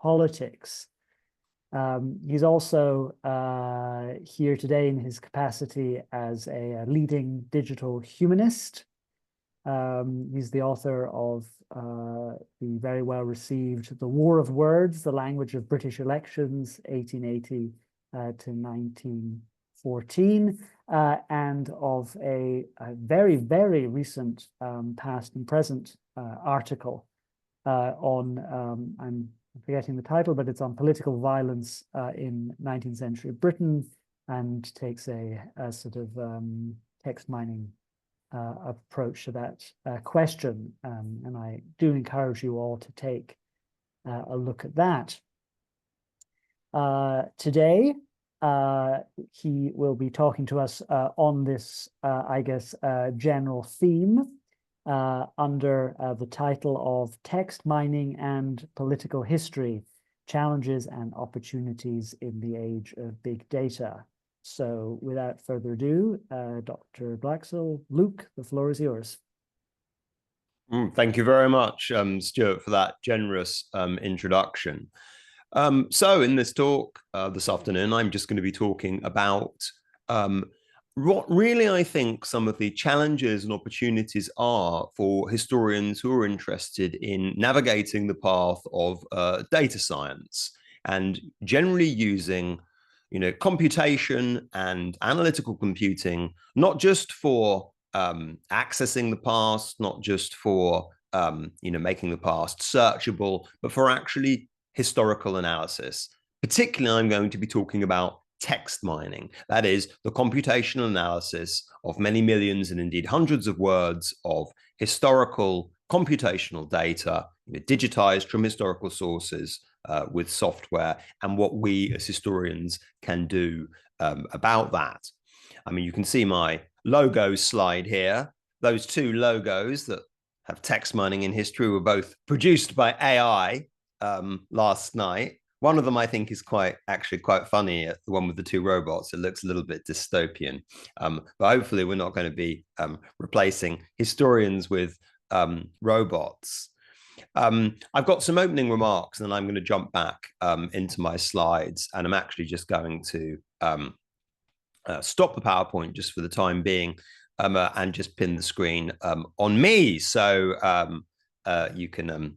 politics. He's also here today in his capacity as a leading digital humanist. He's the author of the very well received The War of Words, The Language of British Elections, 1880 to 1914, and of a very, very recent past and present article on, I'm forgetting the title, but it's on political violence in 19th century Britain, and takes a sort of text mining approach to that question. And I do encourage you all to take a look at that. Today, he will be talking to us on this, I guess, general theme under the title of Text Mining and Political History, Challenges and Opportunities in the Age of Big Data. So without further ado, Dr. Blaxill, Luke, the floor is yours. Thank you very much, Stuart, for that generous introduction. So in this talk this afternoon, I'm just going to be talking about what really I think some of the challenges and opportunities are for historians who are interested in navigating the path of data science and generally using computation and analytical computing, not just for accessing the past, not just for making the past searchable, but for actually historical analysis. Particularly, I'm going to be talking about text mining. That is the computational analysis of many millions and indeed hundreds of words of historical computational data, digitized from historical sources with software, and what we as historians can do about that. I mean, you can see my logo slide here. Those two logos that have text mining in history were both produced by AI last night. One of them I think is actually quite funny, the one with the two robots. It looks a little bit dystopian, but hopefully we're not going to be replacing historians with robots. I've got some opening remarks, and then I'm going to jump back into my slides, and I'm actually just going to stop the PowerPoint just for the time being and just pin the screen on me, so you can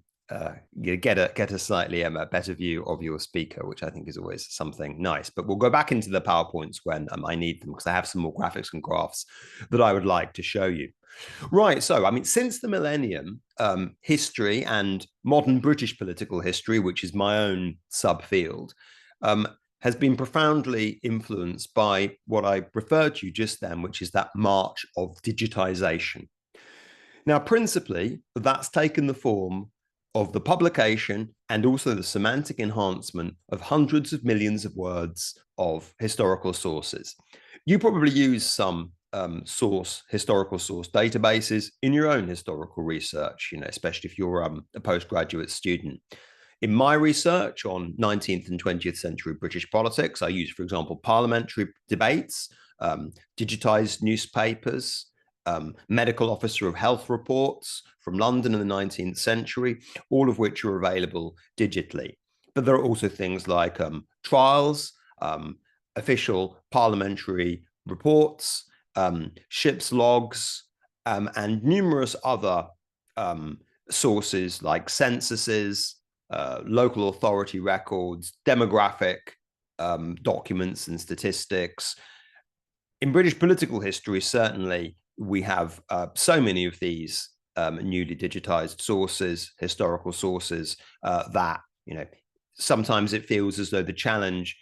get a slightly better view of your speaker, which I think is always something nice. But we'll go back into the PowerPoints when I need them, because I have some more graphics and graphs that I would like to show you. Right, so I mean, since the millennium, history and modern British political history, which is my own subfield, has been profoundly influenced by what I referred to just then, which is that march of digitisation. Now, principally, that's taken the form of the publication and also the semantic enhancement of hundreds of millions of words of historical sources. You probably use some historical source databases in your own historical research, especially if you're a postgraduate student. In my research on 19th and 20th century British politics, I use, for example, parliamentary debates, digitized newspapers, medical officer of health reports from London in the 19th century, all of which are available digitally. But there are also things like trials, official parliamentary reports, ship's logs, and numerous other sources like censuses, local authority records, demographic documents and statistics. In British political history, certainly, we have so many of these newly digitized sources, historical sources, that sometimes it feels as though the challenge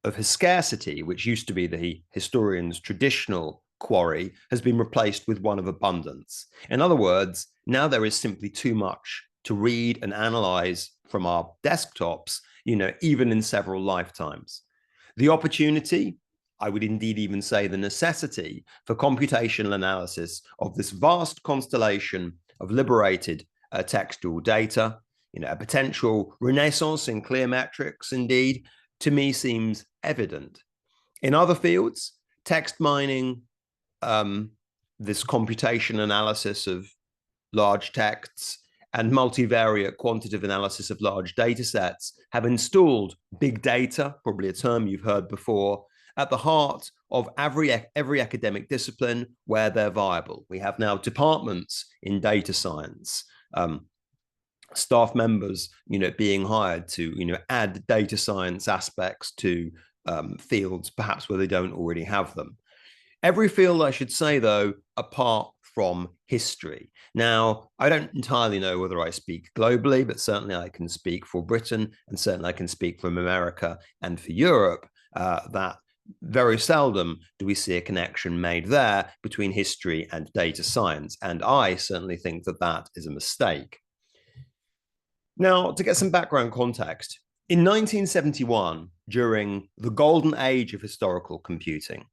of his scarcity, which used to be the historian's traditional quarry, has been replaced with one of abundance. In other words, now there is simply too much to read and analyze from our desktops, even in several lifetimes. The opportunity, I would indeed even say the necessity, for computational analysis of this vast constellation of liberated textual data, a potential renaissance in cliometrics, indeed, to me seems evident. In other fields, text mining, this computation analysis of large texts, and multivariate quantitative analysis of large data sets have installed big data, probably a term you've heard before, at the heart of every academic discipline where they're viable. We have now departments in data science, staff members, being hired to, add data science aspects to fields, perhaps where they don't already have them. Every field, I should say, though, apart from history. Now, I don't entirely know whether I speak globally, but certainly I can speak for Britain, and certainly I can speak from America and for Europe, that very seldom do we see a connection made there between history and data science. And I certainly think that that is a mistake. Now, to get some background context, in 1971, during the golden age of historical computing,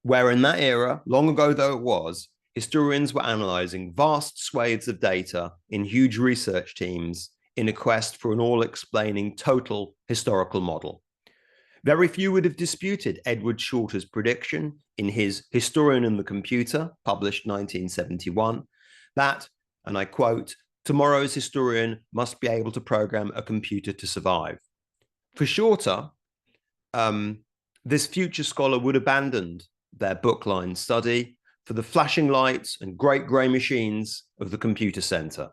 where in that era, long ago though it was, historians were analyzing vast swathes of data in huge research teams in a quest for an all-explaining total historical model. Very few would have disputed Edward Shorter's prediction in his Historian and the Computer, published 1971, that, and I quote, "Tomorrow's historian must be able to program a computer to survive." For Shorter, this future scholar would abandon their bookline study for the flashing lights and great grey machines of the computer center.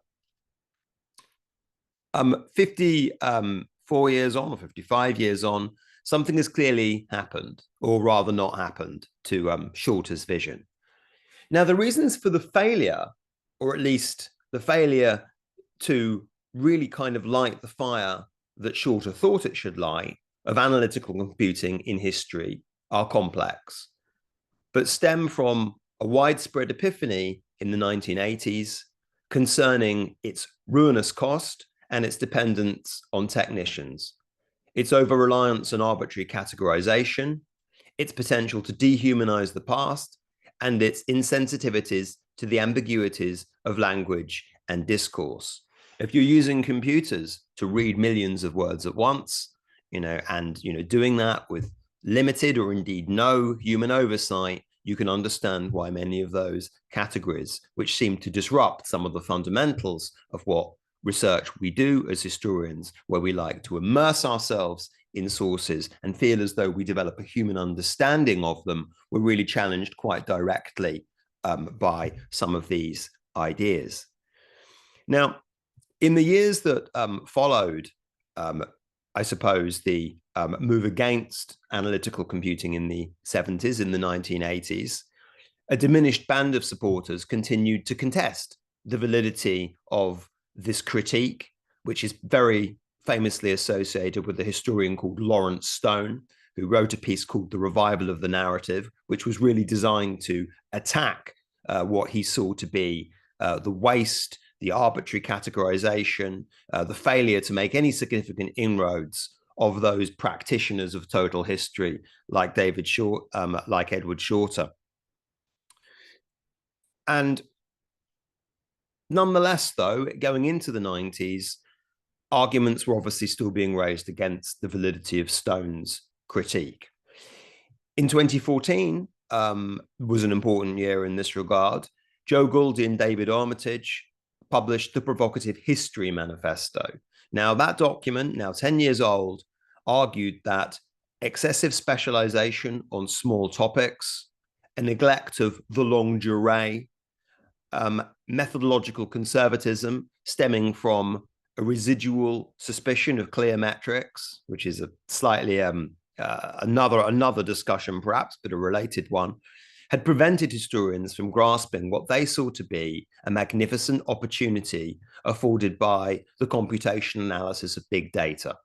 54 years on, or 55 years on, something has clearly happened, or rather not happened, to Shorter's vision. Now, the reasons for the failure, or at least the failure to really kind of light the fire that Shorter thought it should light, of analytical computing in history, are complex, but stem from a widespread epiphany in the 1980s concerning its ruinous cost and its dependence on technicians, its over-reliance on arbitrary categorization, its potential to dehumanize the past, and its insensitivities to the ambiguities of language and discourse. If you're using computers to read millions of words at once, doing that with limited or indeed no human oversight, you can understand why many of those categories, which seem to disrupt some of the fundamentals of what research we do as historians, where we like to immerse ourselves in sources and feel as though we develop a human understanding of them, were really challenged quite directly by some of these ideas. Now, in the years that followed, I suppose, the move against analytical computing in the 70s, in the 1980s, a diminished band of supporters continued to contest the validity of this critique, which is very famously associated with a historian called Lawrence Stone, who wrote a piece called The Revival of the Narrative, which was really designed to attack what he saw to be the waste, the arbitrary categorization, the failure to make any significant inroads of those practitioners of total history like Edward Shorter. And nonetheless, though, going into the 90s, arguments were obviously still being raised against the validity of Stone's critique. In 2014 was an important year in this regard. Joe Gouldy and David Armitage published the Provocative History Manifesto. Now, that document, now 10 years old, argued that excessive specialization on small topics, a neglect of the longue durée, methodological conservatism stemming from a residual suspicion of cliometrics, which is a slightly another discussion perhaps, but a related one, had prevented historians from grasping what they saw to be a magnificent opportunity afforded by the computational analysis of big data,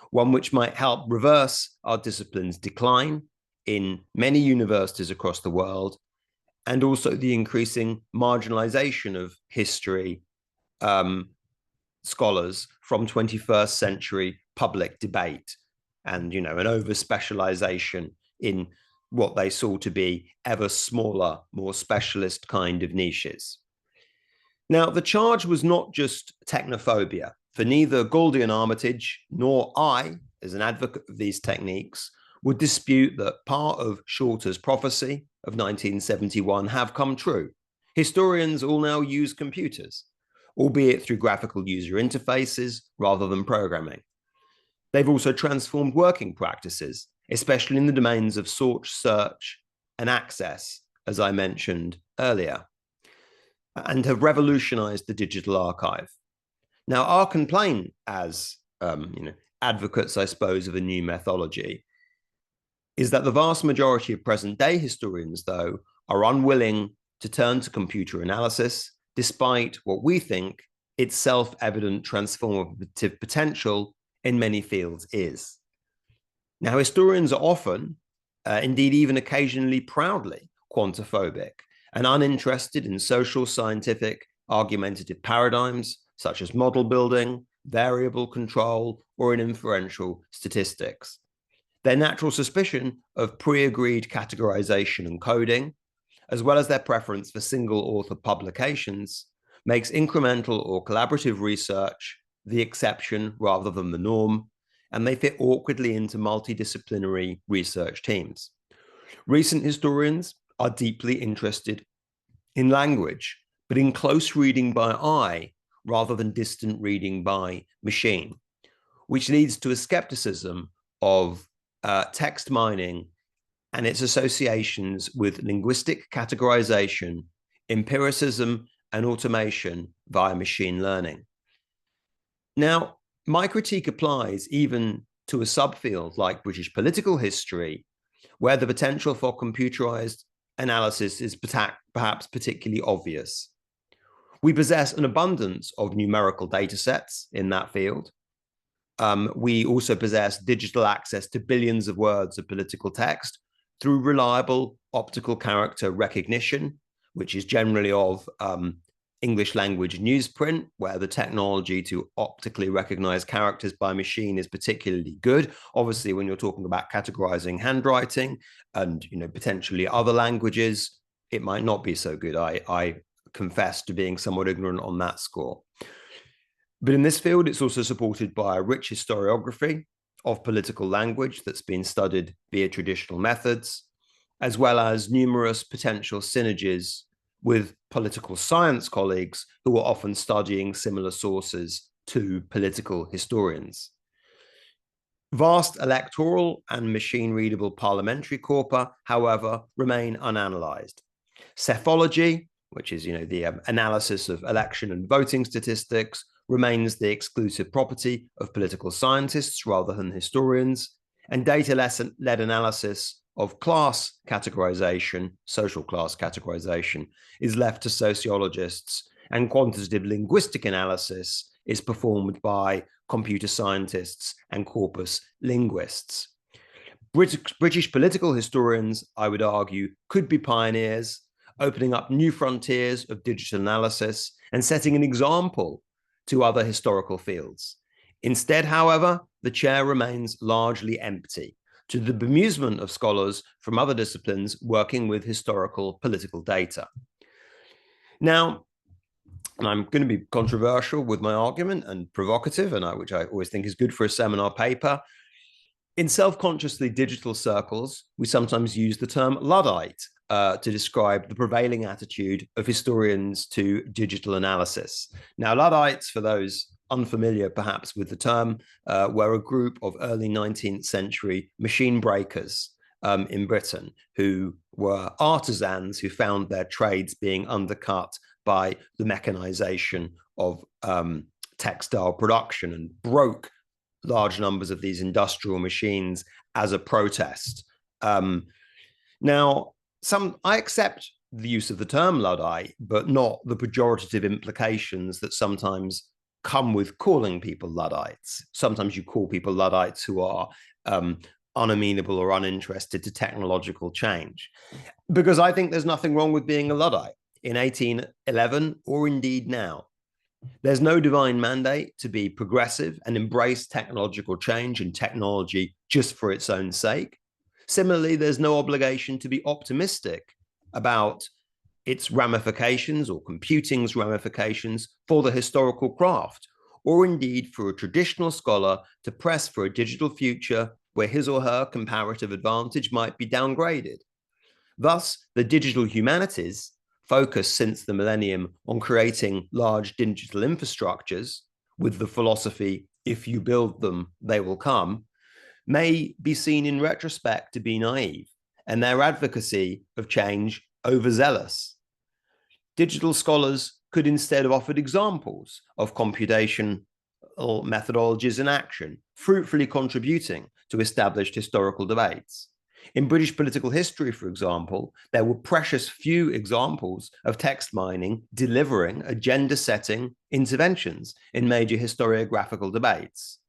one which might help reverse our discipline's decline in many universities across the world, and also the increasing marginalization of history scholars from 21st century public debate, and an over-specialization in what they saw to be ever smaller, more specialist kind of niches. Now, the charge was not just technophobia, for neither Gouldy and Armitage nor I, as an advocate of these techniques, would dispute that part of Shorter's prophecy of 1971 have come true. Historians all now use computers. albeit through graphical user interfaces rather than programming. They've also transformed working practices, especially in the domains of search, and access, as I mentioned earlier, and have revolutionized the digital archive. Now, our complaint as advocates, I suppose, of a new methodology is that the vast majority of present-day historians, though, are unwilling to turn to computer analysis, despite what we think its self-evident transformative potential in many fields is. Now, historians are often, indeed even occasionally proudly, quantophobic and uninterested in social, scientific, argumentative paradigms such as model building, variable control, or in inferential statistics. Their natural suspicion of pre-agreed categorization and coding, as well as their preference for single-author publications, makes incremental or collaborative research the exception rather than the norm, and they fit awkwardly into multidisciplinary research teams. Recent historians are deeply interested in language, but in close reading by eye rather than distant reading by machine, which leads to a skepticism of text mining and its associations with linguistic categorization, empiricism, and automation via machine learning. Now, my critique applies even to a subfield like British political history, where the potential for computerized analysis is perhaps particularly obvious. We possess an abundance of numerical data sets in that field. We also possess digital access to billions of words of political text through reliable optical character recognition, which is generally of English language newsprint, where the technology to optically recognize characters by machine is particularly good. Obviously, when you're talking about categorizing handwriting and potentially other languages, it might not be so good. I confess to being somewhat ignorant on that score. But in this field, it's also supported by a rich historiography of political language that's been studied via traditional methods, as well as numerous potential synergies with political science colleagues who are often studying similar sources to political historians. Vast electoral and machine-readable parliamentary corpora, however, remain unanalyzed. Psephology, which is the analysis of election and voting statistics, remains the exclusive property of political scientists rather than historians, and data-led analysis of class categorization, social class categorization, is left to sociologists, and quantitative linguistic analysis is performed by computer scientists and corpus linguists. British political historians, I would argue, could be pioneers, opening up new frontiers of digital analysis and setting an example to other historical fields. Instead, however, the chair remains largely empty, to the bemusement of scholars from other disciplines working with historical political data. Now, and I'm going to be controversial with my argument and provocative, which I always think is good for a seminar paper. In self-consciously digital circles, we sometimes use the term Luddite to describe the prevailing attitude of historians to digital analysis. Now, Luddites, for those unfamiliar perhaps with the term, were a group of early 19th century machine breakers in Britain who were artisans who found their trades being undercut by the mechanization of textile production and broke large numbers of these industrial machines as a protest. Now, I accept the use of the term Luddite, but not the pejorative implications that sometimes come with calling people Luddites. Sometimes you call people Luddites who are unamenable or uninterested to technological change, because I think there's nothing wrong with being a Luddite in 1811 or indeed now. There's no divine mandate to be progressive and embrace technological change and technology just for its own sake. Similarly, there's no obligation to be optimistic about its ramifications or computing's ramifications for the historical craft, or indeed for a traditional scholar to press for a digital future where his or her comparative advantage might be downgraded. Thus, the digital humanities focus since the millennium on creating large digital infrastructures with the philosophy, if you build them, they will come, may be seen in retrospect to be naive, and their advocacy of change overzealous. Digital scholars could instead have offered examples of computational methodologies in action, fruitfully contributing to established historical debates. In British political history, for example, there were precious few examples of text mining delivering agenda-setting interventions in major historiographical debates.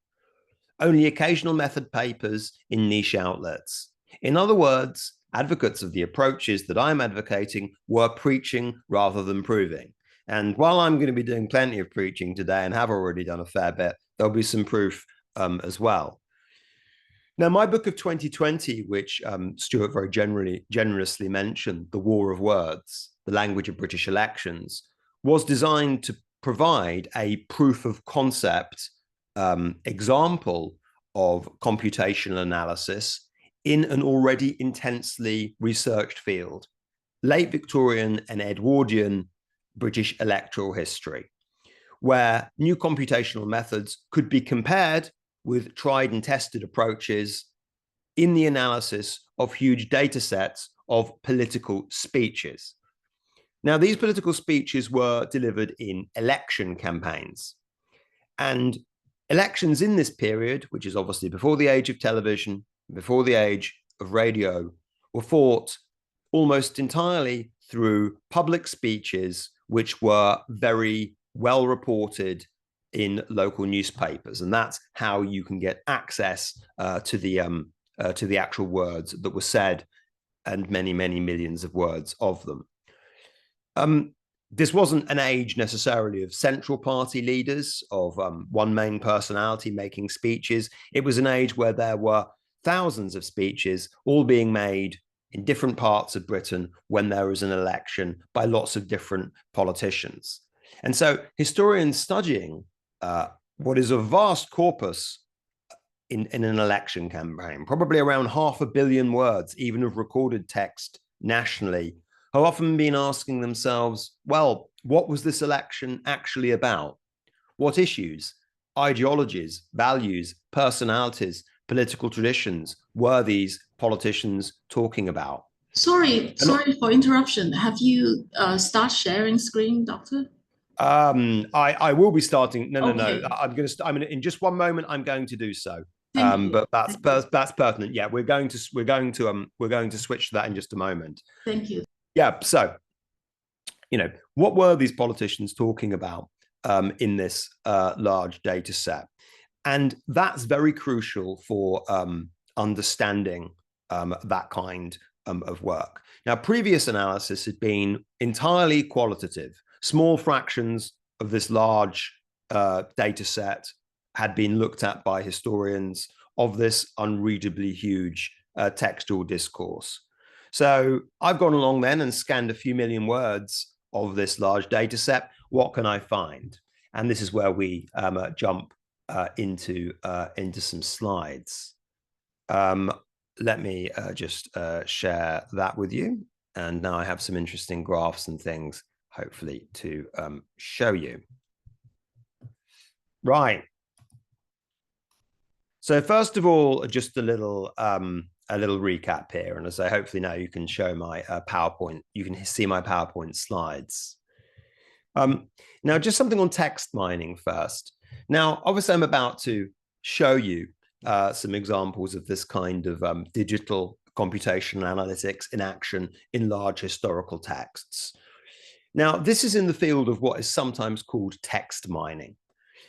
Only occasional method papers in niche outlets. In other words, advocates of the approaches that I'm advocating were preaching rather than proving. And while I'm going to be doing plenty of preaching today and have already done a fair bit, there'll be some proof as well. Now, my book of 2020, which Stuart very generously mentioned, The War of Words, The Language of British Elections, was designed to provide a proof of concept example of computational analysis in an already intensely researched field, late Victorian and Edwardian British electoral history, where new computational methods could be compared with tried and tested approaches in the analysis of huge data sets of political speeches. Now, these political speeches were delivered in election campaigns. And elections in this period, which is obviously before the age of television, before the age of radio, were fought almost entirely through public speeches, which were very well reported in local newspapers. And that's how you can get access to the actual words that were said, and many, many millions of words of them. This wasn't an age necessarily of central party leaders, of one main personality making speeches. It was an age where there were thousands of speeches all being made in different parts of Britain when there was an election by lots of different politicians. And so historians studying what is a vast corpus in an election campaign, probably around 500 million words, even of recorded text nationally, have often been asking themselves, well, what was this election actually about? What issues, ideologies, values, personalities, political traditions were these politicians talking about? Sorry for interruption. Have you start sharing screen, Doctor? I will be starting. No. Okay. In just one moment. I'm going to do so. But that's pertinent. Yeah, we're going to switch to that in just a moment. Thank you. Yeah. So, what were these politicians talking about in this large data set? And that's very crucial for understanding that kind of work. Now, previous analysis had been entirely qualitative. Small fractions of this large data set had been looked at by historians of this unreadably huge textual discourse. So I've gone along then and scanned a few million words of this large data set. What can I find? And this is where we jump into some slides. Let me just share that with you. And now I have some interesting graphs and things, hopefully, to show you. Right. So first of all, just a little recap here. And as I hopefully now you can show my PowerPoint, you can see my PowerPoint slides. Now, just something on text mining first. Now, obviously, I'm about to show you some examples of this kind of digital computational analytics in action in large historical texts. Now, this is in the field of what is sometimes called text mining.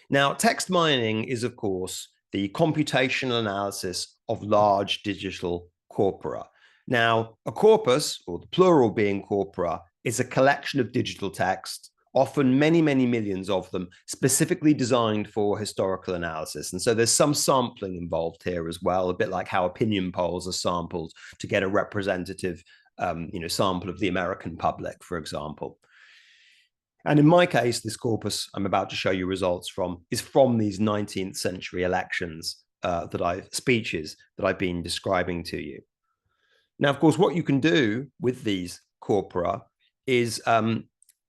Now, text mining is, of course, the computational analysis of large digital corpora. Now, a corpus, or the plural being corpora, is a collection of digital text, often many, many millions of them, specifically designed for historical analysis. And so there's some sampling involved here as well, a bit like how opinion polls are sampled to get a representative sample of the American public, for example. And in my case, this corpus I'm about to show you results from is from these 19th century elections speeches that I've been describing to you. Now, of course, what you can do with these corpora is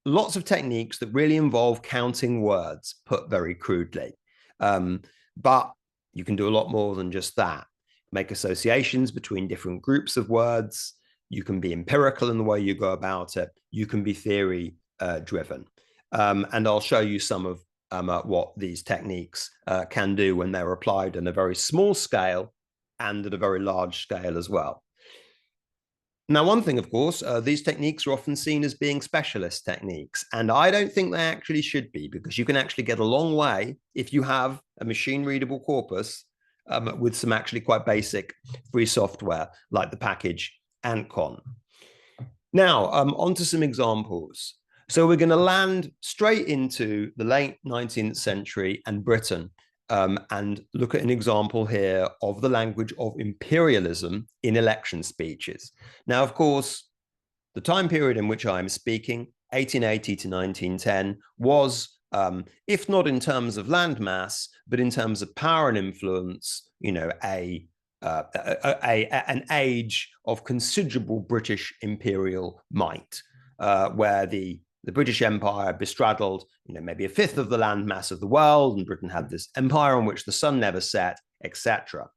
lots of techniques that really involve counting words, put very crudely. But you can do a lot more than just that. Make associations between different groups of words. You can be empirical in the way you go about it. You can be theory driven. And I'll show you some of what these techniques can do when they're applied on a very small scale and at a very large scale as well. Now, one thing, of course, these techniques are often seen as being specialist techniques, and I don't think they actually should be, because you can actually get a long way if you have a machine-readable corpus with some actually quite basic free software like the package Ancon. Now, on to some examples. So we're going to land straight into the late 19th century and Britain, and look at an example here of the language of imperialism in election speeches. Now, of course, the time period in which I'm speaking, 1880 to 1910, was, if not in terms of landmass, but in terms of power and influence, you know, an age of considerable British imperial might, where the British Empire bestraddled, you know, maybe a fifth of the landmass of the world, and Britain had this empire on which the sun never set, etc.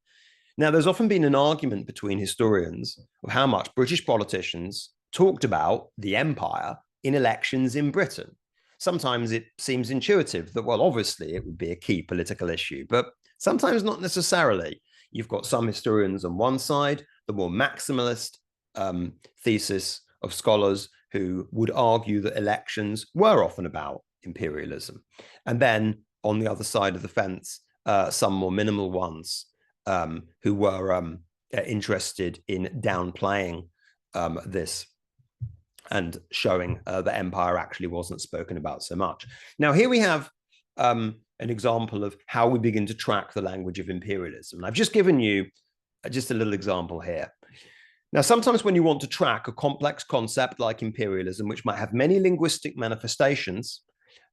Now, there's often been an argument between historians of how much British politicians talked about the empire in elections in Britain. Sometimes it seems intuitive that, well, obviously it would be a key political issue, but sometimes not necessarily. You've got some historians on one side, the more maximalist thesis of scholars who would argue that elections were often about imperialism. And then on the other side of the fence, some more minimal ones who were interested in downplaying this and showing that empire actually wasn't spoken about so much. Now, here we have an example of how we begin to track the language of imperialism. And I've just given you just a little example here. Now, sometimes when you want to track a complex concept like imperialism, which might have many linguistic manifestations,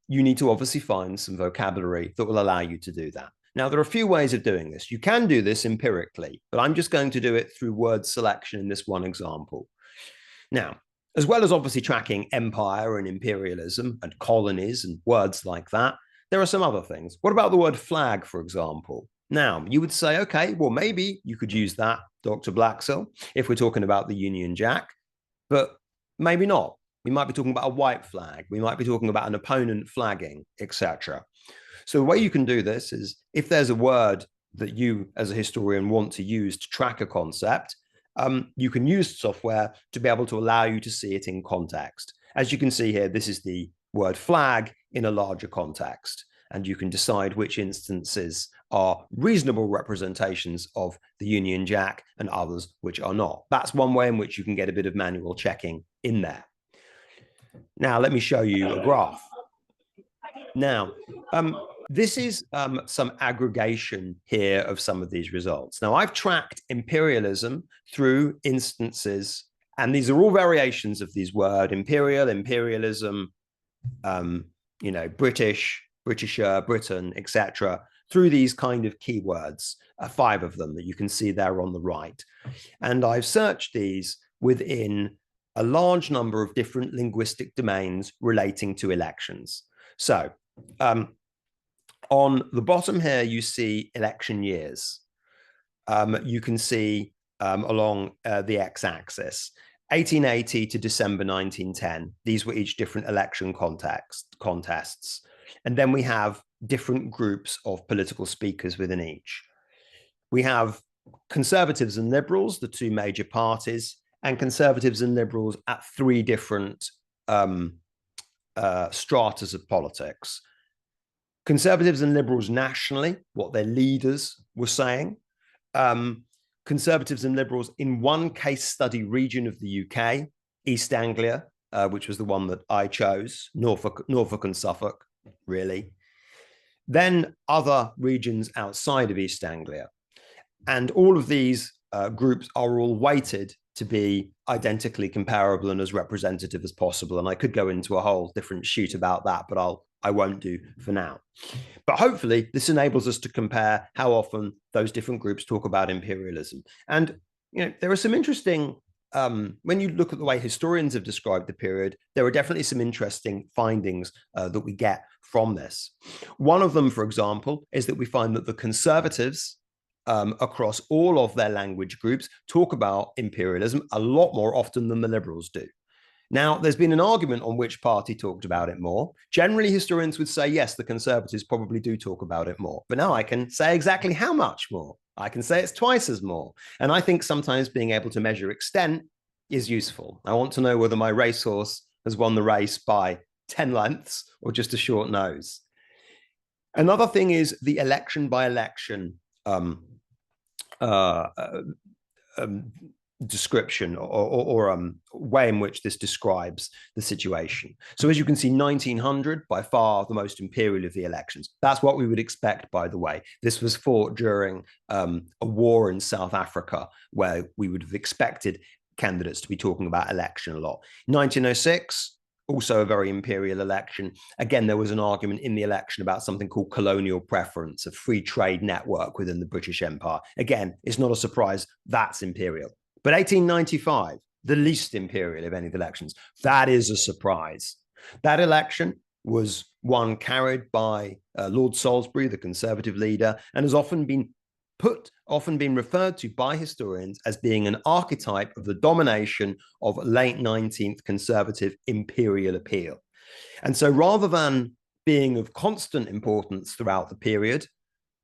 you need to obviously find some vocabulary that will allow you to do that. Now, there are a few ways of doing this. You can do this empirically, but I'm just going to do it through word selection in this one example. Now, as well as obviously tracking empire and imperialism and colonies and words like that, there are some other things. What about the word flag, for example? Now, you would say, okay, well, maybe you could use that, Dr. Blaxill, if we're talking about the Union Jack, but maybe not. We might be talking about a white flag. We might be talking about an opponent flagging, etc. So the way you can do this is, if there's a word that you as a historian want to use to track a concept, you can use software to be able to allow you to see it in context. As you can see here, this is the word flag in a larger context, and you can decide which instances are reasonable representations of the Union Jack and others which are not. That's one way in which you can get a bit of manual checking in there. Now, let me show you a graph. Now, this is some aggregation here of some of these results. Now, I've tracked imperialism through instances, and these are all variations of these words: imperial, imperialism, you know, British, Britisher, Britain, etc., through these kind of keywords, 5 of them that you can see there on the right. And I've searched these within a large number of different linguistic domains relating to elections. So on the bottom here, you see election years. You can see along the x-axis, 1880 to December 1910. These were each different election contests. And then we have different groups of political speakers within each. We have conservatives and liberals, the 2 major parties, and conservatives and liberals at 3 different stratas of politics. Conservatives and liberals nationally, what their leaders were saying. Conservatives and liberals in one case study region of the UK, East Anglia, which was the one that I chose, Norfolk and Suffolk, really. Then other regions outside of East Anglia. And all of these groups are all weighted to be identically comparable and as representative as possible. And I could go into a whole different sheet about that, but I won't do for now. But hopefully this enables us to compare how often those different groups talk about imperialism. And you know, there are some interesting when you look at the way historians have described the period, there are definitely some interesting findings that we get from this. One of them, for example, is that we find that the conservatives across all of their language groups talk about imperialism a lot more often than the liberals do. Now, there's been an argument on which party talked about it more. Generally, historians would say, yes, the conservatives probably do talk about it more. But now I can say exactly how much more. I can say it's twice as more. And I think sometimes being able to measure extent is useful. I want to know whether my racehorse has won the race by 10 lengths or just a short nose. Another thing is the election by election description or way in which this describes the situation. So as you can see, 1900, by far the most imperial of the elections. That's what we would expect, by the way. This was fought during a war in South Africa, where we would have expected candidates to be talking about election a lot. 1906, also a very imperial election. Again, there was an argument in the election about something called colonial preference, a free trade network within the British Empire. Again, it's not a surprise that's imperial. But 1895, the least imperial of any of the elections, that is a surprise. That election was one carried by Lord Salisbury, the Conservative leader, and has often been referred to by historians as being an archetype of the domination of late 19th conservative imperial appeal. And so rather than being of constant importance throughout the period,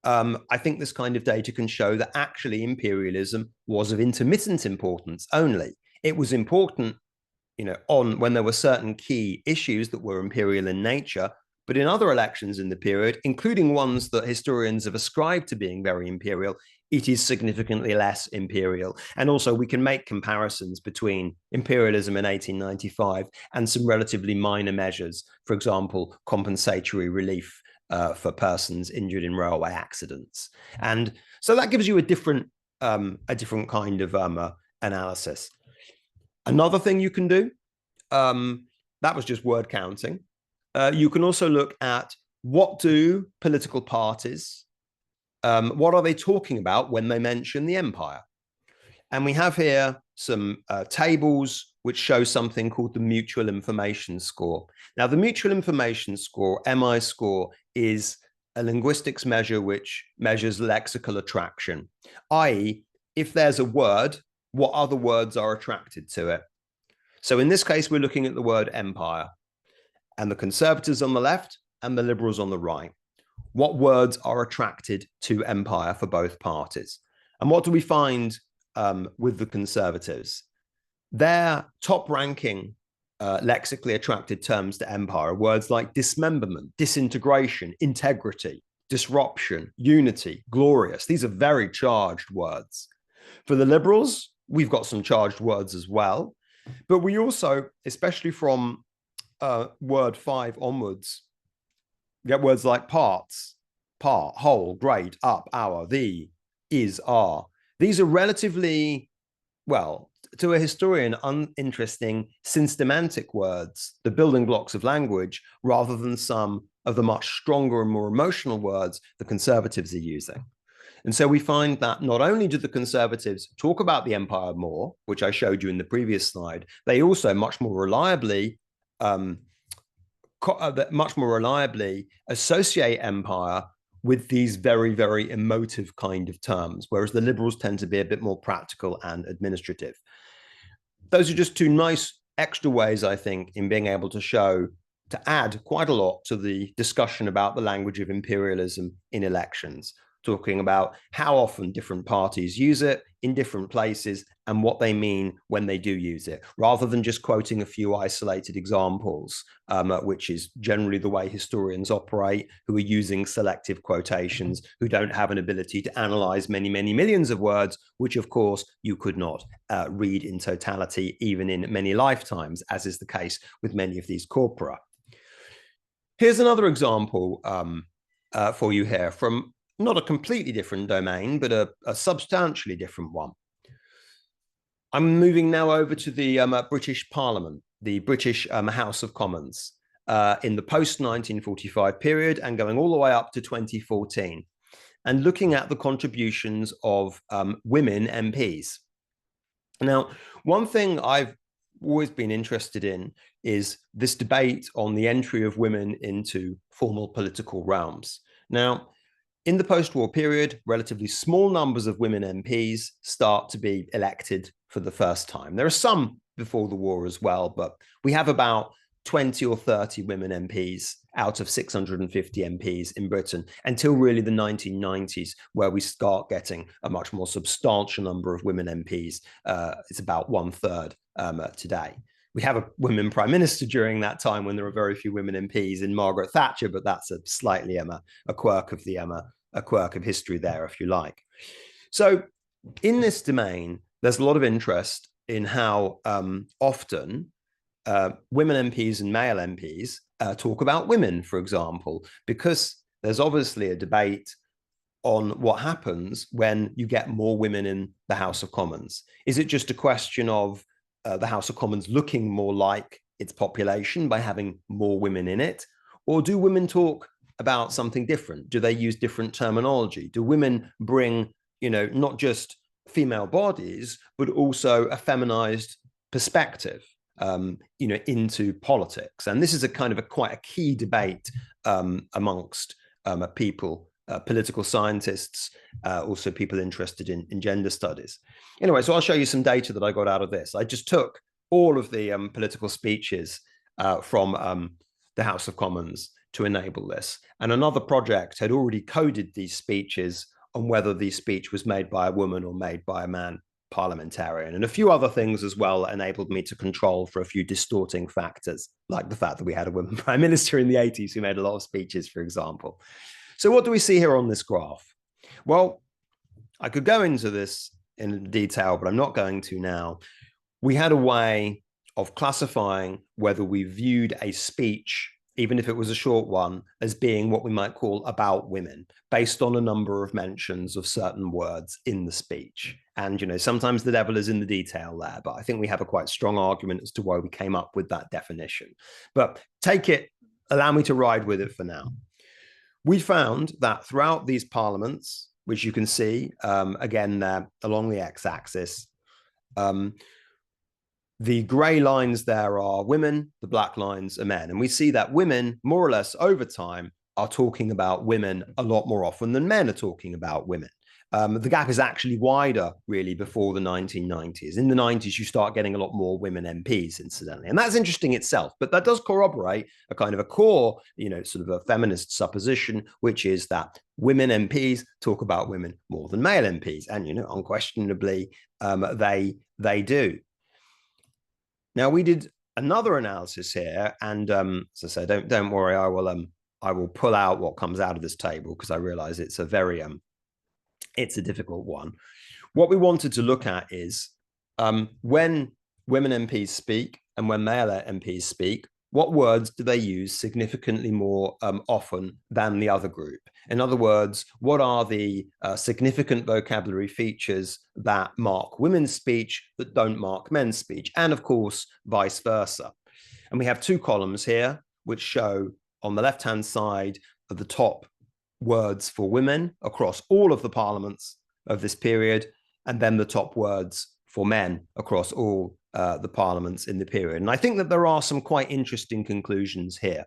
I think this kind of data can show that actually imperialism was of intermittent importance only. It was important, when there were certain key issues that were imperial in nature, but in other elections in the period, including ones that historians have ascribed to being very imperial, it is significantly less imperial. And also we can make comparisons between imperialism in 1895 and some relatively minor measures, for example, compensatory relief for persons injured in railway accidents. And so that gives you a different kind of analysis. Another thing you can do, that was just word counting. You can also look at what do political parties, what are they talking about when they mention the empire? And we have here some tables which show something called the Mutual Information Score. Now, the Mutual Information Score, MI score, is a linguistics measure which measures lexical attraction, i.e., if there's a word, what other words are attracted to it. So in this case, we're looking at the word empire, and the conservatives on the left and the liberals on the right. What words are attracted to empire for both parties? And what do we find with the conservatives? Their top-ranking lexically attracted terms to empire are words like dismemberment, disintegration, integrity, disruption, unity, glorious. These are very charged words. For the liberals, we've got some charged words as well, but we also, especially from word 5 onwards, get words like parts, part, whole, great, up, our, the, is, are. These are relatively, well, to a historian, uninteresting synstemantic words, the building blocks of language, rather than some of the much stronger and more emotional words the conservatives are using. And so we find that not only do the conservatives talk about the empire more, which I showed you in the previous slide, they also much more reliably associate empire with these very, very emotive kind of terms, whereas the liberals tend to be a bit more practical and administrative. Those are just two nice extra ways, I think, in being able to add quite a lot to the discussion about the language of imperialism in elections, talking about how often different parties use it in different places and what they mean when they do use it, rather than just quoting a few isolated examples, which is generally the way historians operate, who are using selective quotations, who don't have an ability to analyze many, many millions of words, which of course you could not read in totality, even in many lifetimes, as is the case with many of these corpora. Here's another example for you here from not a completely different domain, but a substantially different one. I'm moving now over to the British Parliament, the British House of Commons, in the post-1945 period and going all the way up to 2014, and looking at the contributions of women MPs. Now, one thing I've always been interested in is this debate on the entry of women into formal political realms. Now, in the post-war period, relatively small numbers of women MPs start to be elected for the first time. There are some before the war as well, but we have about 20 or 30 women MPs out of 650 MPs in Britain until really the 1990s, where we start getting a much more substantial number of women MPs. It's about 1/3 today. We have a women prime minister during that time when there are very few women MPs in Margaret Thatcher, but that's a slightly a quirk of the a quirk of history there, if you like. So in this domain, there's a lot of interest in how often women MPs and male MPs talk about women, for example, because there's obviously a debate on what happens when you get more women in the House of Commons. Is it just a question of the House of Commons looking more like its population by having more women in it? Or do women talk about something different? Do they use different terminology? Do women bring, not just female bodies, but also a feminized perspective, into politics? And this is a kind of quite a key debate amongst people, political scientists, also people interested in gender studies. Anyway, so I'll show you some data that I got out of this. I just took all of the political speeches from the House of Commons to enable this. And another project had already coded these speeches on whether the speech was made by a woman or made by a man parliamentarian. And a few other things as well enabled me to control for a few distorting factors, like the fact that we had a woman prime minister in the 80s who made a lot of speeches, for example. So what do we see here on this graph? Well, I could go into this in detail, but I'm not going to now. We had a way of classifying whether we viewed a speech, even if it was a short one, as being what we might call about women, based on a number of mentions of certain words in the speech. And, sometimes the devil is in the detail there, but I think we have a quite strong argument as to why we came up with that definition. But allow me to ride with it for now. We found that throughout these parliaments, which you can see, again, there along the x-axis, the gray lines there are women, the black lines are men. And we see that women, more or less over time, are talking about women a lot more often than men are talking about women. The gap is actually wider, really, before the 1990s. In the 90s, you start getting a lot more women MPs, incidentally. And that's interesting itself, but that does corroborate a kind of a core, sort of a feminist supposition, which is that women MPs talk about women more than male MPs. And, unquestionably, they do. Now, we did another analysis here, and as I say, don't worry, I will pull out what comes out of this table because I realize it's a very it's a difficult one. What we wanted to look at is when women MPs speak and when male MPs speak, what words do they use significantly more often than the other group? In other words, what are the significant vocabulary features that mark women's speech that don't mark men's speech? And of course, vice versa. And we have two columns here, which show on the left-hand side of the top words for women across all of the parliaments of this period, and then the top words for men across all the parliaments in the period. And I think that there are some quite interesting conclusions here.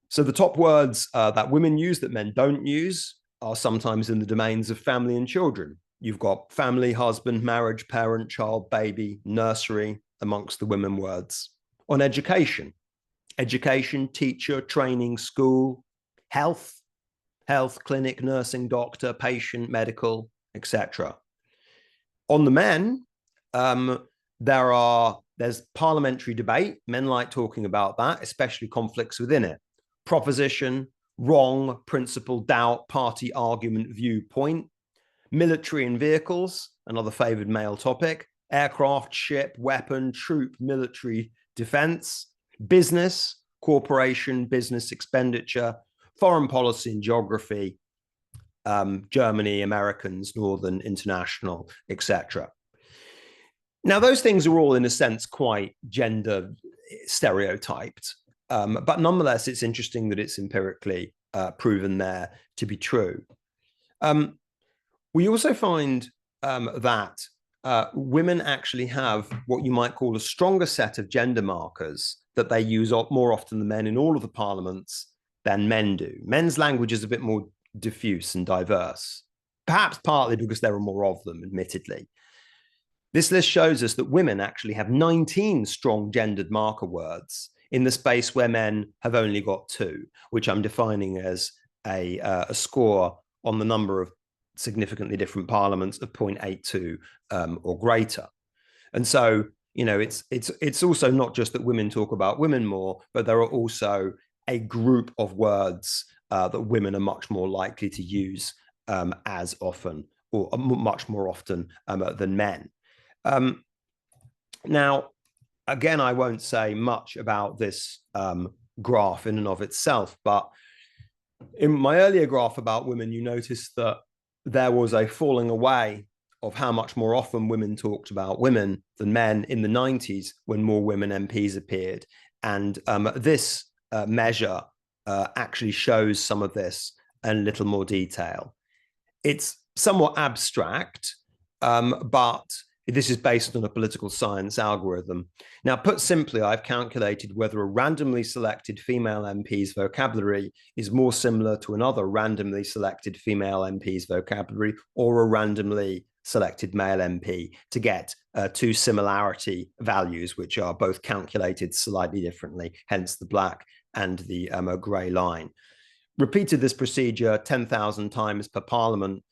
So the top words that women use that men don't use are sometimes in the domains of family and children. You've got family, husband, marriage, parent, child, baby, nursery amongst the women words. On education, teacher, training, school, health, clinic, nursing, doctor, patient, medical, etc. On the men, there's parliamentary debate. Men like talking about that, especially conflicts within it. Proposition, wrong, principle, doubt, party, argument, viewpoint. Military and vehicles, another favored male topic. Aircraft, ship, weapon, troop, military, defense. Business, corporation, business expenditure. Foreign policy and geography, Germany, Americans, Northern, international, etc. Now, those things are all, in a sense, quite gender stereotyped, but nonetheless, it's interesting that it's empirically proven there to be true. We also find that women actually have what you might call a stronger set of gender markers that they use more often than men in all of the parliaments than men do. Men's language is a bit more diffuse and diverse, perhaps partly because there are more of them, admittedly. This list shows us that women actually have 19 strong gendered marker words in the space where men have only got 2, which I'm defining as a score on the number of significantly different parliaments of 0.82 or greater. And so, you know, it's also not just that women talk about women more, but there are also a group of words that women are much more likely to use as often, or much more often than men. Now, again, I won't say much about this graph in and of itself, but in my earlier graph about women, you notice that there was a falling away of how much more often women talked about women than men in the 90s when more women MPs appeared. And this measure actually shows some of this in a little more detail. It's somewhat abstract, but this is based on a political science algorithm. Now, put simply, I've calculated whether a randomly selected female MP's vocabulary is more similar to another randomly selected female MP's vocabulary or a randomly selected male MP to get 2 similarity values, which are both calculated slightly differently, hence the black and the grey line. Repeated this procedure 10,000 times per parliament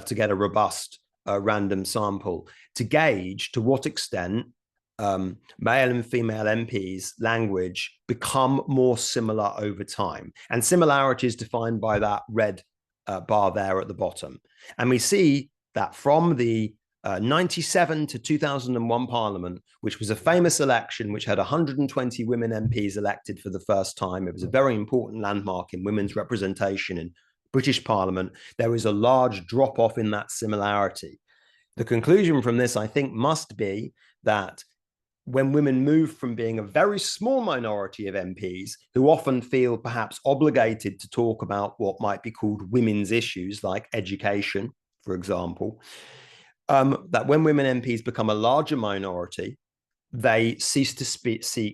to get a robust random sample to gauge to what extent male and female MPs' language become more similar over time. And similarity is defined by that red bar there at the bottom. And we see that from the 97 to 2001 Parliament, which was a famous election which had 120 women MPs elected for the first time. It was a very important landmark in women's representation in British Parliament. There was a large drop-off in that similarity. The conclusion from this, I think, must be that when women move from being a very small minority of MPs who often feel perhaps obligated to talk about what might be called women's issues like education, for example, that when women MPs become a larger minority, they cease to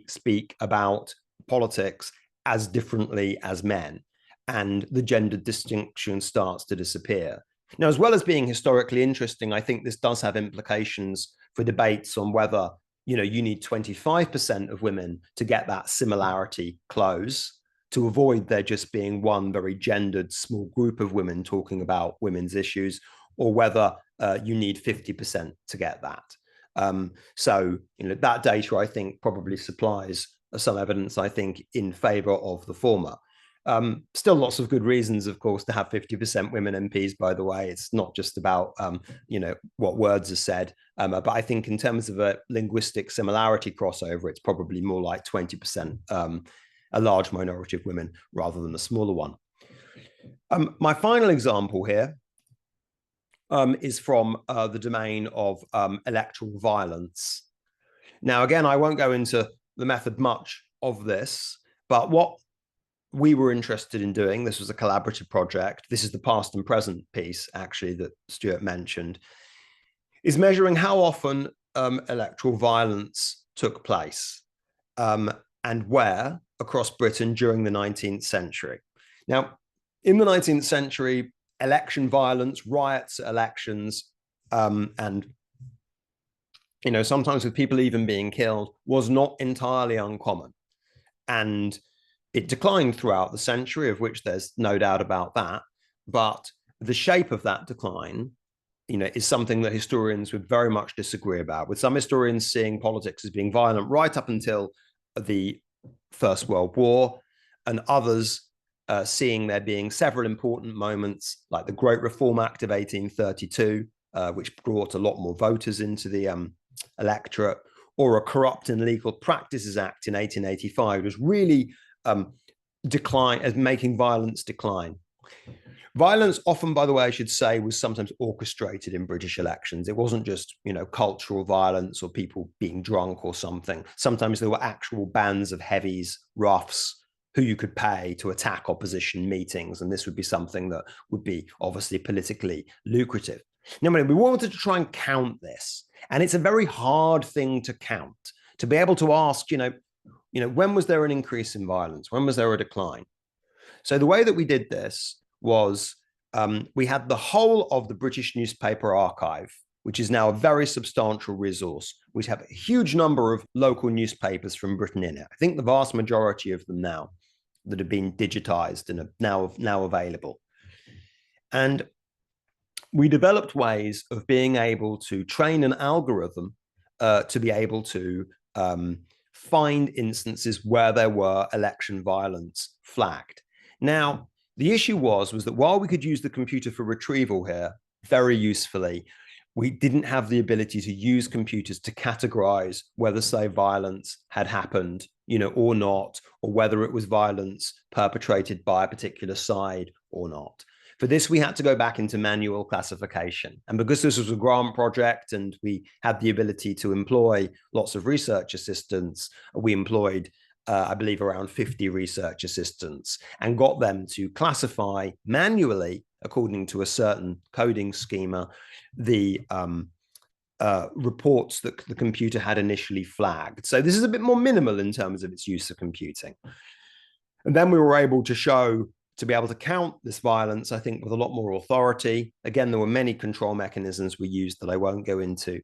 speak about politics as differently as men, and the gender distinction starts to disappear. Now, as well as being historically interesting, I think this does have implications for debates on whether, you know, you need 25% of women to get that similarity close to avoid there just being one very gendered small group of women talking about women's issues, or whether you need 50% to get that. So, you know, that data, I think, probably supplies some evidence, I think, in favor of the former. Still lots of good reasons, of course, to have 50% women MPs, by the way. It's not just about, you know, what words are said, but I think in terms of a linguistic similarity crossover, it's probably more like 20%, a large minority of women rather than a smaller one. My final example here is from the domain of electoral violence. Now, again, I won't go into the method much of this, but what we were interested in doing, this was a collaborative project, this is the past and present piece, actually, that Stuart mentioned, is measuring how often electoral violence took place and where across Britain during the 19th century. Now, in the 19th century, election violence, riots at elections, and, you know, sometimes with people even being killed, was not entirely uncommon. And it declined throughout the century, of which there's no doubt about that. But the shape of that decline, you know, is something that historians would very much disagree about, with some historians seeing politics as being violent right up until the First World War, and others seeing there being several important moments, like the Great Reform Act of 1832, which brought a lot more voters into the electorate, or a Corrupt and Legal Practices Act in 1885, was really making violence decline. Violence often, by the way, I should say, was sometimes orchestrated in British elections. It wasn't just, you know, cultural violence or people being drunk or something. Sometimes there were actual bands of heavies, roughs, who you could pay to attack opposition meetings. And this would be something that would be obviously politically lucrative. Now, we wanted to try and count this. And it's a very hard thing to count, to be able to ask, when was there an increase in violence? When was there a decline? So the way that we did this was we had the whole of the British newspaper archive, which is now a very substantial resource. We have a huge number of local newspapers from Britain in it. I think the vast majority of them now that have been digitized and are now available. And we developed ways of being able to train an algorithm to be able to find instances where there were election violence flagged. Now, the issue was that while we could use the computer for retrieval here very usefully, we didn't have the ability to use computers to categorize whether, say, violence had happened, or not, or whether it was violence perpetrated by a particular side or not. For this, we had to go back into manual classification. And because this was a grant project and we had the ability to employ lots of research assistants, we employed, I believe, around 50 research assistants and got them to classify manually, according to a certain coding schema, the reports that the computer had initially flagged. So this is a bit more minimal in terms of its use of computing. And then we were able to be able to count this violence, I think, with a lot more authority. Again, there were many control mechanisms we used that I won't go into.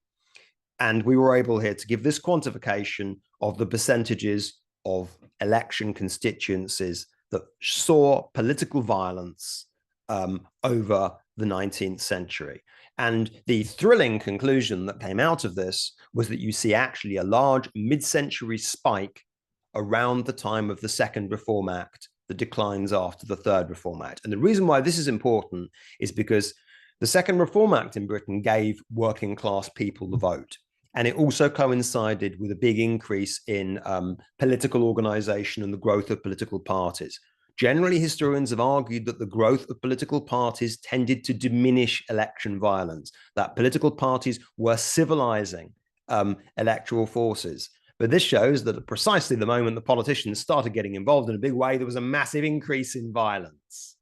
And we were able here to give this quantification of the percentages of election constituencies that saw political violence over the 19th century. And the thrilling conclusion that came out of this was that you see actually a large mid-century spike around the time of the Second Reform Act that declines after the Third Reform Act. And the reason why this is important is because the Second Reform Act in Britain gave working class people the vote. And it also coincided with a big increase in political organization and the growth of political parties. Generally, historians have argued that the growth of political parties tended to diminish election violence, that political parties were civilizing electoral forces. But this shows that at precisely the moment the politicians started getting involved in a big way, there was a massive increase in violence.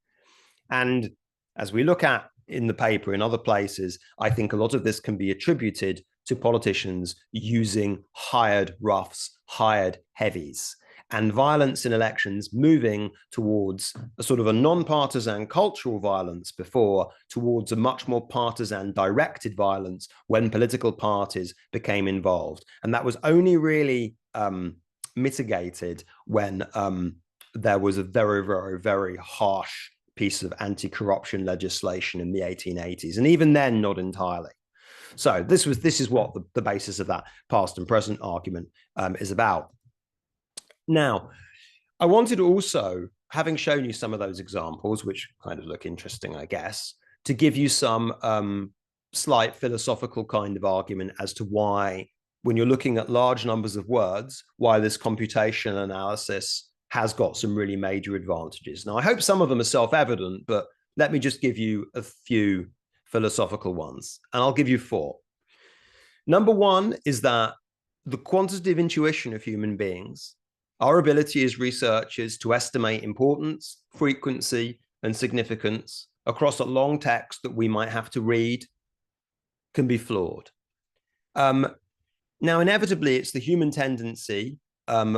And as we look at in the paper, in other places, I think a lot of this can be attributed to politicians using hired roughs, hired heavies, and violence in elections moving towards a sort of a non-partisan cultural violence before, towards a much more partisan directed violence when political parties became involved. And that was only really mitigated when there was a very, very, very harsh piece of anti-corruption legislation in the 1880s. And even then, not entirely. So this is what the basis of that past and present argument is about. Now, I wanted to also, having shown you some of those examples, which kind of look interesting, I guess, to give you some slight philosophical kind of argument as to why, when you're looking at large numbers of words, why this computational analysis has got some really major advantages. Now, I hope some of them are self-evident, but let me just give you a few philosophical ones, and I'll give you 4. Number 1 is that the quantitative intuition of human beings, our ability as researchers to estimate importance, frequency, and significance across a long text that we might have to read, can be flawed. Now, inevitably, it's the human tendency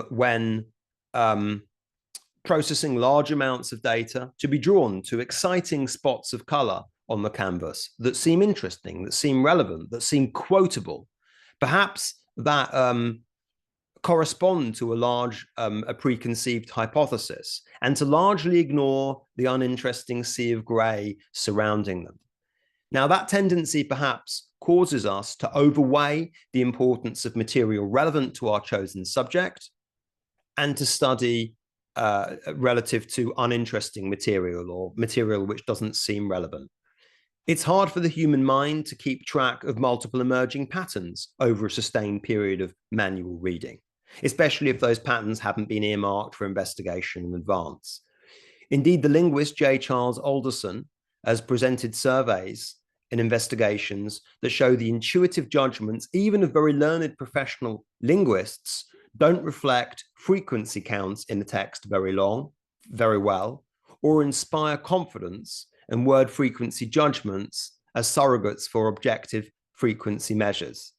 when processing large amounts of data to be drawn to exciting spots of color on the canvas that seem interesting, that seem relevant, that seem quotable. Perhaps that correspond to a preconceived hypothesis, and to largely ignore the uninteresting sea of gray surrounding them. Now, that tendency perhaps causes us to overweigh the importance of material relevant to our chosen subject and to study relative to uninteresting material or material which doesn't seem relevant. It's hard for the human mind to keep track of multiple emerging patterns over a sustained period of manual reading, especially if those patterns haven't been earmarked for investigation in advance. Indeed, the linguist J. Charles Alderson has presented surveys and investigations that show the intuitive judgments, even of very learned professional linguists, don't reflect frequency counts in the text very well, or inspire confidence and word frequency judgments as surrogates for objective frequency measures.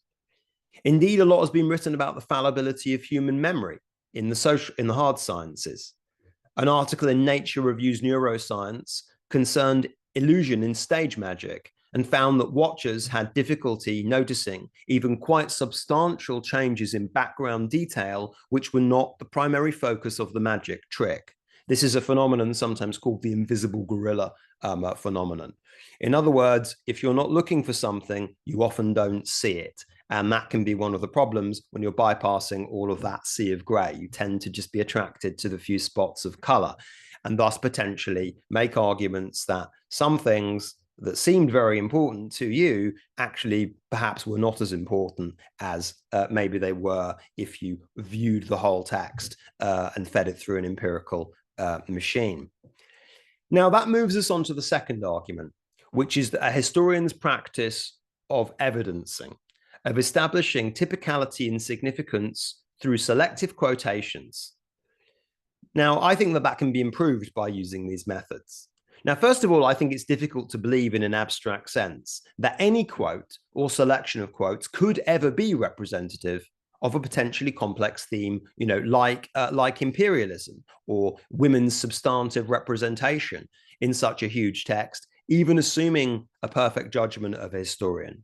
Indeed, a lot has been written about the fallibility of human memory in the hard sciences. An article in Nature Reviews Neuroscience concerned illusion in stage magic and found that watchers had difficulty noticing even quite substantial changes in background detail, which were not the primary focus of the magic trick. This is a phenomenon sometimes called the invisible gorilla phenomenon. In other words, if you're not looking for something, you often don't see it. And that can be one of the problems when you're bypassing all of that sea of gray. You tend to just be attracted to the few spots of color, and thus potentially make arguments that some things that seemed very important to you actually perhaps were not as important as maybe they were if you viewed the whole text and fed it through an empirical machine. Now that moves us on to the second argument, which is that a historian's practice of evidencing, of establishing typicality and significance through selective quotations. Now, I think that can be improved by using these methods. Now, first of all, I think it's difficult to believe in an abstract sense that any quote or selection of quotes could ever be representative of a potentially complex theme, like imperialism or women's substantive representation in such a huge text, even assuming a perfect judgment of a historian.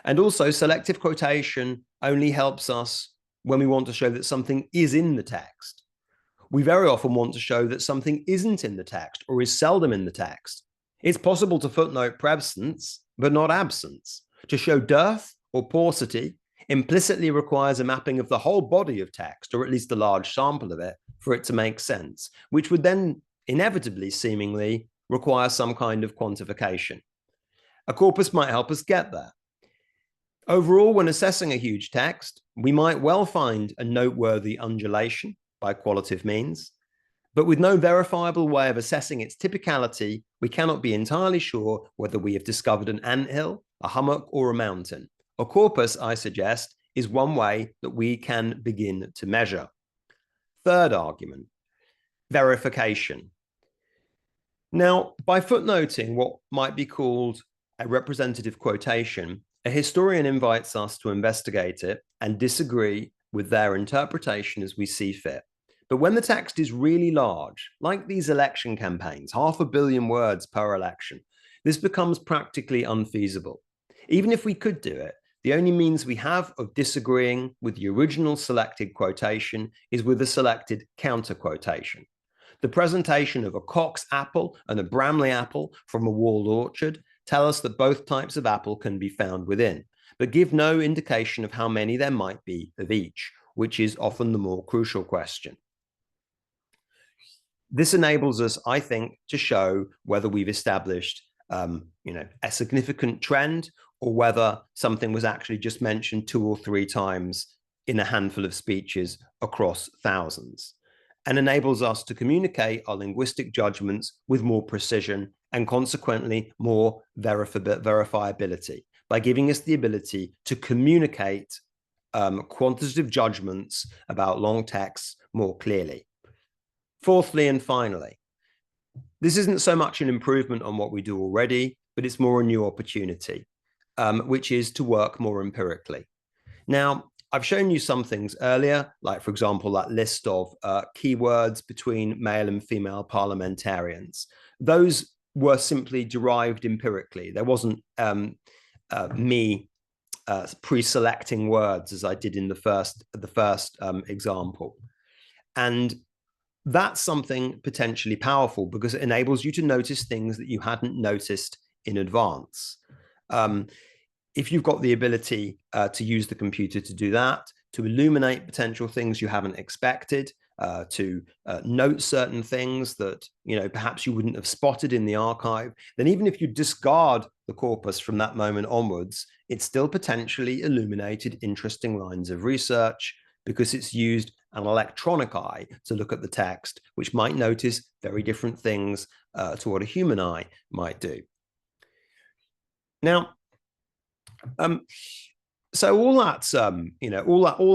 And also, selective quotation only helps us when we want to show that something is in the text. We very often want to show that something isn't in the text or is seldom in the text. It's possible to footnote presence, but not absence. To show dearth or paucity implicitly requires a mapping of the whole body of text, or at least a large sample of it, for it to make sense, which would then inevitably, seemingly, require some kind of quantification. A corpus might help us get there. Overall, when assessing a huge text, we might well find a noteworthy undulation by qualitative means, but with no verifiable way of assessing its typicality, we cannot be entirely sure whether we have discovered an anthill, a hummock, or a mountain. A corpus, I suggest, is one way that we can begin to measure. Third argument, verification. Now, by footnoting what might be called a representative quotation, a historian invites us to investigate it and disagree with their interpretation as we see fit. But when the text is really large, like these election campaigns, 500 million words per election, this becomes practically unfeasible. Even if we could do it, the only means we have of disagreeing with the original selected quotation is with a selected counter quotation. The presentation of a Cox apple and a Bramley apple from a walled orchard tell us that both types of apple can be found within, but give no indication of how many there might be of each, which is often the more crucial question. This enables us, I think, to show whether we've established a significant trend or whether something was actually just mentioned 2 or 3 times in a handful of speeches across thousands, and enables us to communicate our linguistic judgments with more precision and consequently more verifiability by giving us the ability to communicate quantitative judgments about long texts more clearly. Fourthly and finally, this isn't so much an improvement on what we do already, but it's more a new opportunity, which is to work more empirically. Now, I've shown you some things earlier, like, for example, that list of keywords between male and female parliamentarians. Those were simply derived empirically. There wasn't me pre-selecting words as I did in the first example. And that's something potentially powerful because it enables you to notice things that you hadn't noticed in advance. If you've got the ability to use the computer to do that, to illuminate potential things you haven't expected, to note certain things that perhaps you wouldn't have spotted in the archive, then even if you discard the corpus from that moment onwards, it's still potentially illuminated interesting lines of research because it's used an electronic eye to look at the text, which might notice very different things to what a human eye might do. Now, so all that's all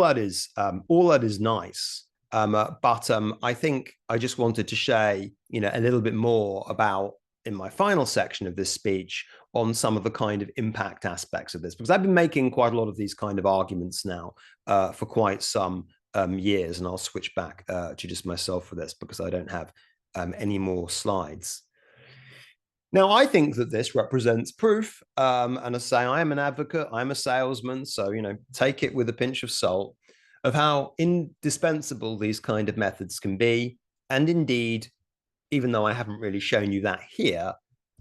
that is nice, but I think I just wanted to share a little bit more about in my final section of this speech on some of the kind of impact aspects of this, because I've been making quite a lot of these kind of arguments now for quite some years, and I'll switch back to just myself for this because I don't have any more slides. Now, I think that this represents proof, and I say I am an advocate, I'm a salesman, so, you know, take it with a pinch of salt, of how indispensable these kind of methods can be. And indeed, even though I haven't really shown you that here,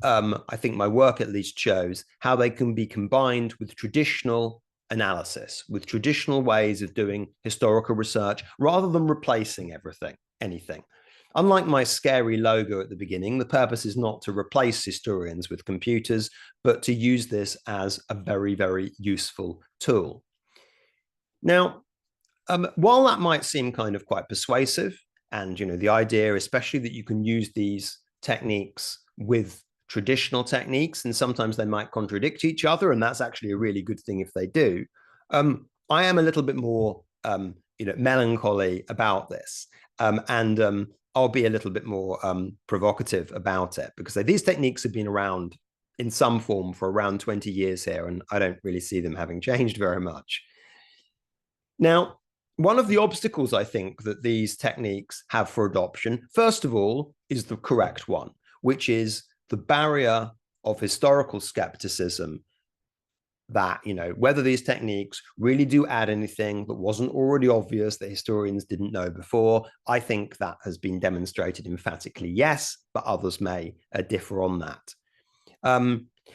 I think my work at least shows how they can be combined with traditional analysis, with traditional ways of doing historical research, rather than replacing anything. Unlike my scary logo at the beginning, the purpose is not to replace historians with computers, but to use this as a very, very useful tool. Now, while that might seem kind of quite persuasive, and, you know, the idea, especially that you can use these techniques with traditional techniques, and sometimes they might contradict each other, and that's actually a really good thing if they do. I am a little bit more, you know, melancholy about this, and I'll be a little bit more provocative about it, because these techniques have been around in some form for around 20 years here, and I don't really see them having changed very much. Now, one of the obstacles I think that these techniques have for adoption, first of all, is the correct one, which is the barrier of historical skepticism that, you know, whether these techniques really do add anything that wasn't already obvious that historians didn't know before. I think that has been demonstrated emphatically, yes, but others may differ on that.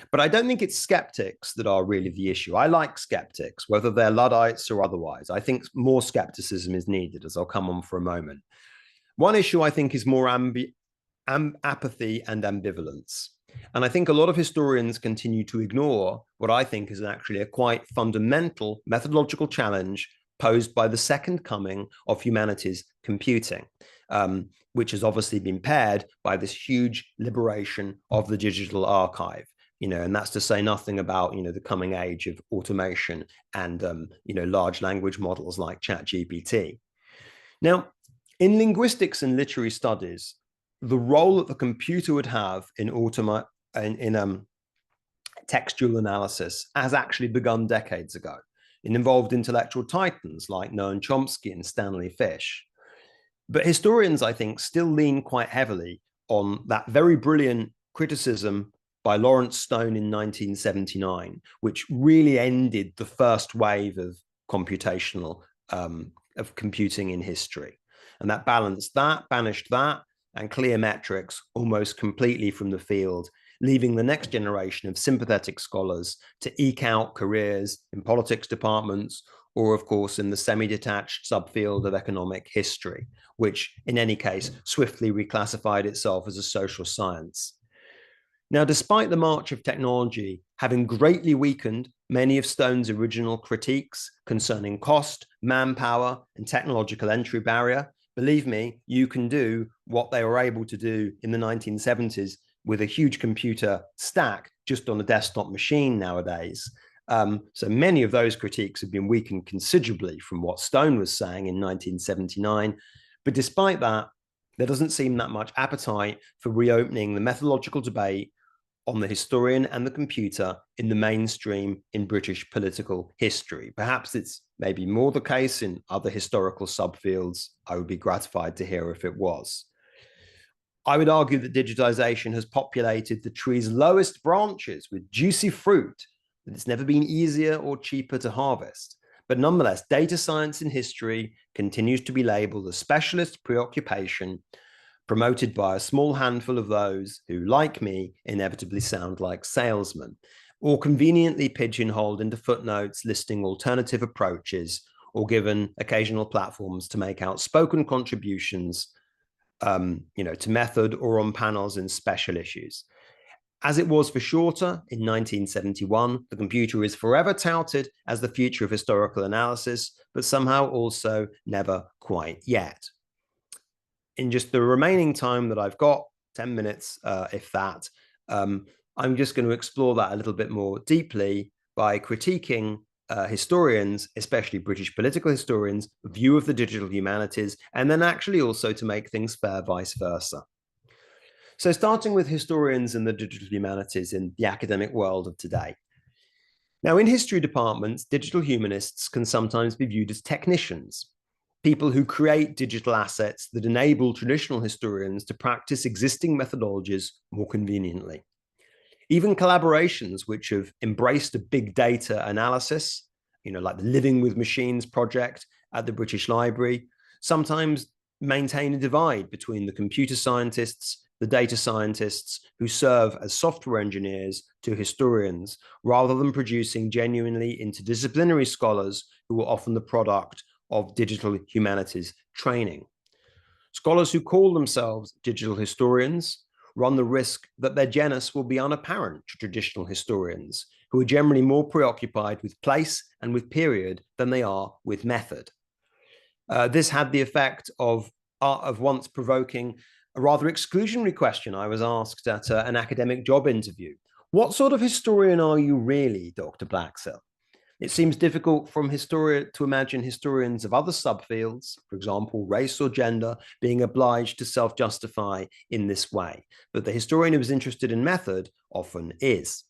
But I don't think it's skeptics that are really the issue. I like skeptics, whether they're Luddites or otherwise. I think more skepticism is needed, as I'll come on for a moment. One issue I think is more apathy and ambivalence. And I think a lot of historians continue to ignore what I think is actually a quite fundamental methodological challenge posed by the second coming of humanities computing, which has obviously been paired by this huge liberation of the digital archive. You know, and that's to say nothing about, you know, the coming age of automation and, you know, large language models like ChatGPT. Now, in linguistics and literary studies, the role that the computer would have in textual analysis has actually begun decades ago. It involved intellectual titans like Noam Chomsky and Stanley Fish. But historians, I think, still lean quite heavily on that very brilliant criticism by Lawrence Stone in 1979, which really ended the first wave of computational, of computing in history. And that banished that, and cliometrics almost completely from the field, leaving the next generation of sympathetic scholars to eke out careers in politics departments, or of course in the semi-detached subfield of economic history, which in any case swiftly reclassified itself as a social science. Now, despite the march of technology having greatly weakened many of Stone's original critiques concerning cost, manpower, and technological entry barrier, believe me, you can do what they were able to do in the 1970s with a huge computer stack just on a desktop machine nowadays. So many of those critiques have been weakened considerably from what Stone was saying in 1979. But despite that, there doesn't seem that much appetite for reopening the methodological debate on the historian and the computer in the mainstream in British political history. Perhaps it's maybe more the case in other historical subfields. I would be gratified to hear if it was. I would argue that digitisation has populated the tree's lowest branches with juicy fruit, that it's never been easier or cheaper to harvest. But nonetheless, data science in history continues to be labelled a specialist preoccupation promoted by a small handful of those who, like me, inevitably sound like salesmen, or conveniently pigeonholed into footnotes listing alternative approaches, or given occasional platforms to make outspoken contributions, you know, to method or on panels in special issues. As it was for Shorter in 1971, the computer is forever touted as the future of historical analysis, but somehow also never quite yet. In just the remaining time that I've got, 10 minutes, if that, I'm just going to explore that a little bit more deeply by critiquing historians, especially British political historians' view of the digital humanities, and then actually also to make things fair, vice versa. So starting with historians and the digital humanities in the academic world of today. Now, in history departments, digital humanists can sometimes be viewed as technicians, people who create digital assets that enable traditional historians to practice existing methodologies more conveniently. Even collaborations which have embraced a big data analysis, like the Living with Machines project at the British Library, sometimes maintain a divide between the computer scientists, the data scientists who serve as software engineers to historians, rather than producing genuinely interdisciplinary scholars who are often the product of digital humanities training. Scholars who call themselves digital historians run the risk that their genus will be unapparent to traditional historians, who are generally more preoccupied with place and with period than they are with method. This had the effect of once provoking a rather exclusionary question I was asked at an academic job interview. What sort of historian are you really, Dr. Blaxill? It seems difficult to imagine historians of other subfields, for example, race or gender, being obliged to self-justify in this way. But the historian who is interested in method often is.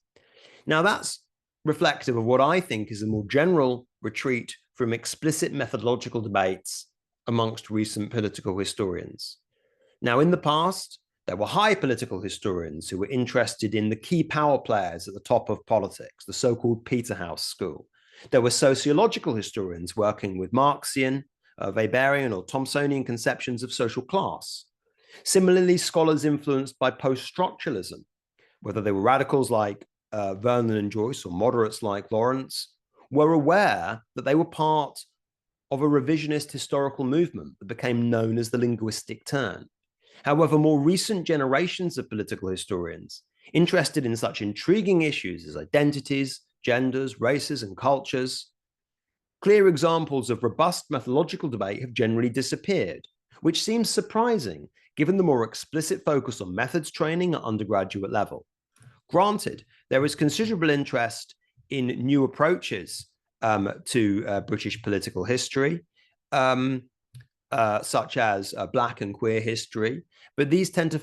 Now, that's reflective of what I think is a more general retreat from explicit methodological debates amongst recent political historians. Now, in the past, there were high political historians who were interested in the key power players at the top of politics, the so-called Peterhouse school. There were sociological historians working with Marxian, Weberian, or Thomsonian conceptions of social class. Similarly, scholars influenced by post-structuralism, whether they were radicals like Vernon and Joyce or moderates like Lawrence, were aware that they were part of a revisionist historical movement that became known as the linguistic turn. However, more recent generations of political historians, interested in such intriguing issues as identities, genders, races, and cultures, clear examples of robust methodological debate have generally disappeared, which seems surprising given the more explicit focus on methods training at undergraduate level. Granted, there is considerable interest in new approaches to British political history, such as Black and queer history, but these center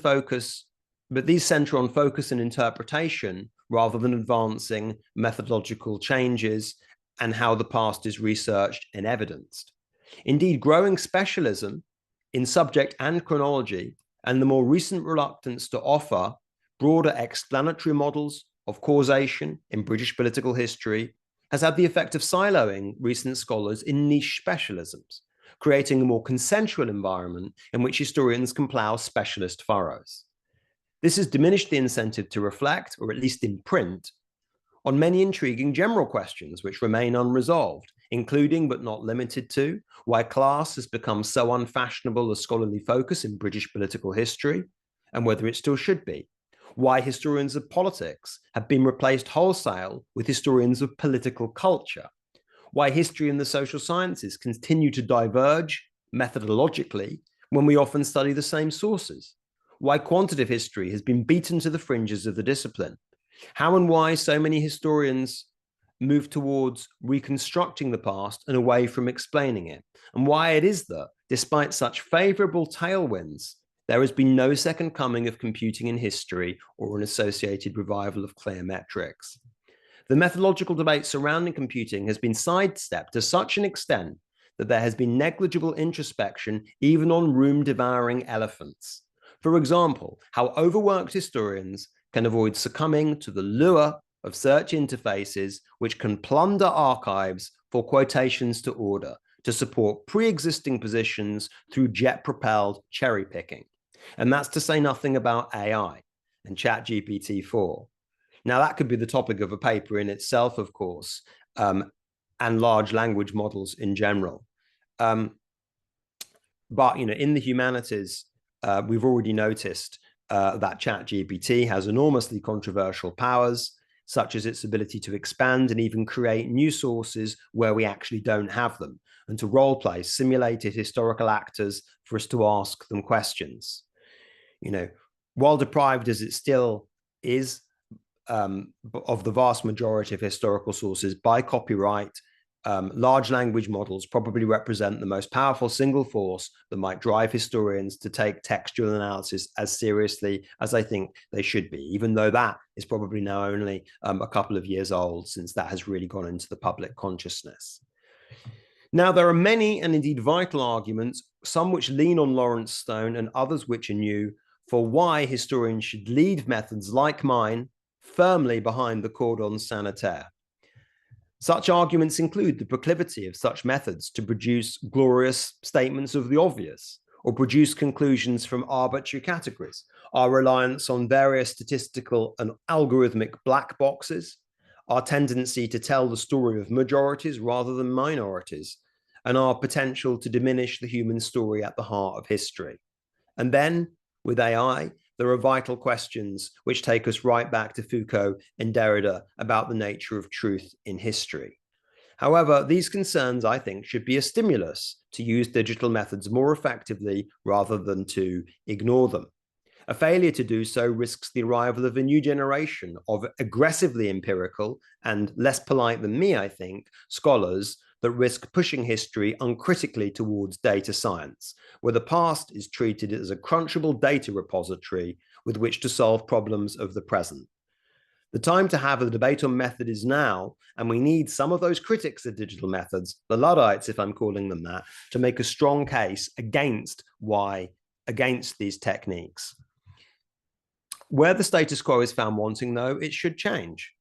on focus and interpretation rather than advancing methodological changes and how the past is researched and evidenced. Indeed, growing specialism in subject and chronology and the more recent reluctance to offer broader explanatory models of causation in British political history has had the effect of siloing recent scholars in niche specialisms, creating a more consensual environment in which historians can plough specialist furrows. This has diminished the incentive to reflect, or at least in print, on many intriguing general questions which remain unresolved, including but not limited to why class has become so unfashionable a scholarly focus in British political history, and whether it still should be, why historians of politics have been replaced wholesale with historians of political culture, why history and the social sciences continue to diverge methodologically when we often study the same sources, why quantitative history has been beaten to the fringes of the discipline, how and why so many historians move towards reconstructing the past and away from explaining it, and why it is that, despite such favorable tailwinds, there has been no second coming of computing in history or an associated revival of cliometrics. The methodological debate surrounding computing has been sidestepped to such an extent that there has been negligible introspection even on room-devouring elephants. For example, how overworked historians can avoid succumbing to the lure of search interfaces which can plunder archives for quotations to order to support pre-existing positions through jet-propelled cherry-picking. And that's to say nothing about AI and ChatGPT-4. Now, that could be the topic of a paper in itself, of course, and large language models in general. But, in the humanities, we've already noticed that ChatGPT has enormously controversial powers, such as its ability to expand and even create new sources where we actually don't have them, and to role-play simulated historical actors for us to ask them questions. While deprived as it still is of the vast majority of historical sources by copyright large language models probably represent the most powerful single force that might drive historians to take textual analysis as seriously as I think they should be, even though that is probably now only a couple of years old since that has really gone into the public consciousness. Now, there are many and indeed vital arguments, some which lean on Lawrence Stone and others which are new, for why historians should lead methods like mine firmly behind the cordon sanitaire. Such arguments include the proclivity of such methods to produce glorious statements of the obvious, or produce conclusions from arbitrary categories, our reliance on various statistical and algorithmic black boxes, our tendency to tell the story of majorities rather than minorities, and our potential to diminish the human story at the heart of history. And then, with AI, there are vital questions which take us right back to Foucault and Derrida about the nature of truth in history. However, these concerns, I think, should be a stimulus to use digital methods more effectively rather than to ignore them. A failure to do so risks the arrival of a new generation of aggressively empirical and less polite than me, I think, scholars that risk pushing history uncritically towards data science, where the past is treated as a crunchable data repository with which to solve problems of the present. The time to have a debate on method is now, and we need some of those critics of digital methods, the Luddites, if I'm calling them that, to make a strong case against these techniques. Where the status quo is found wanting, though, it should change.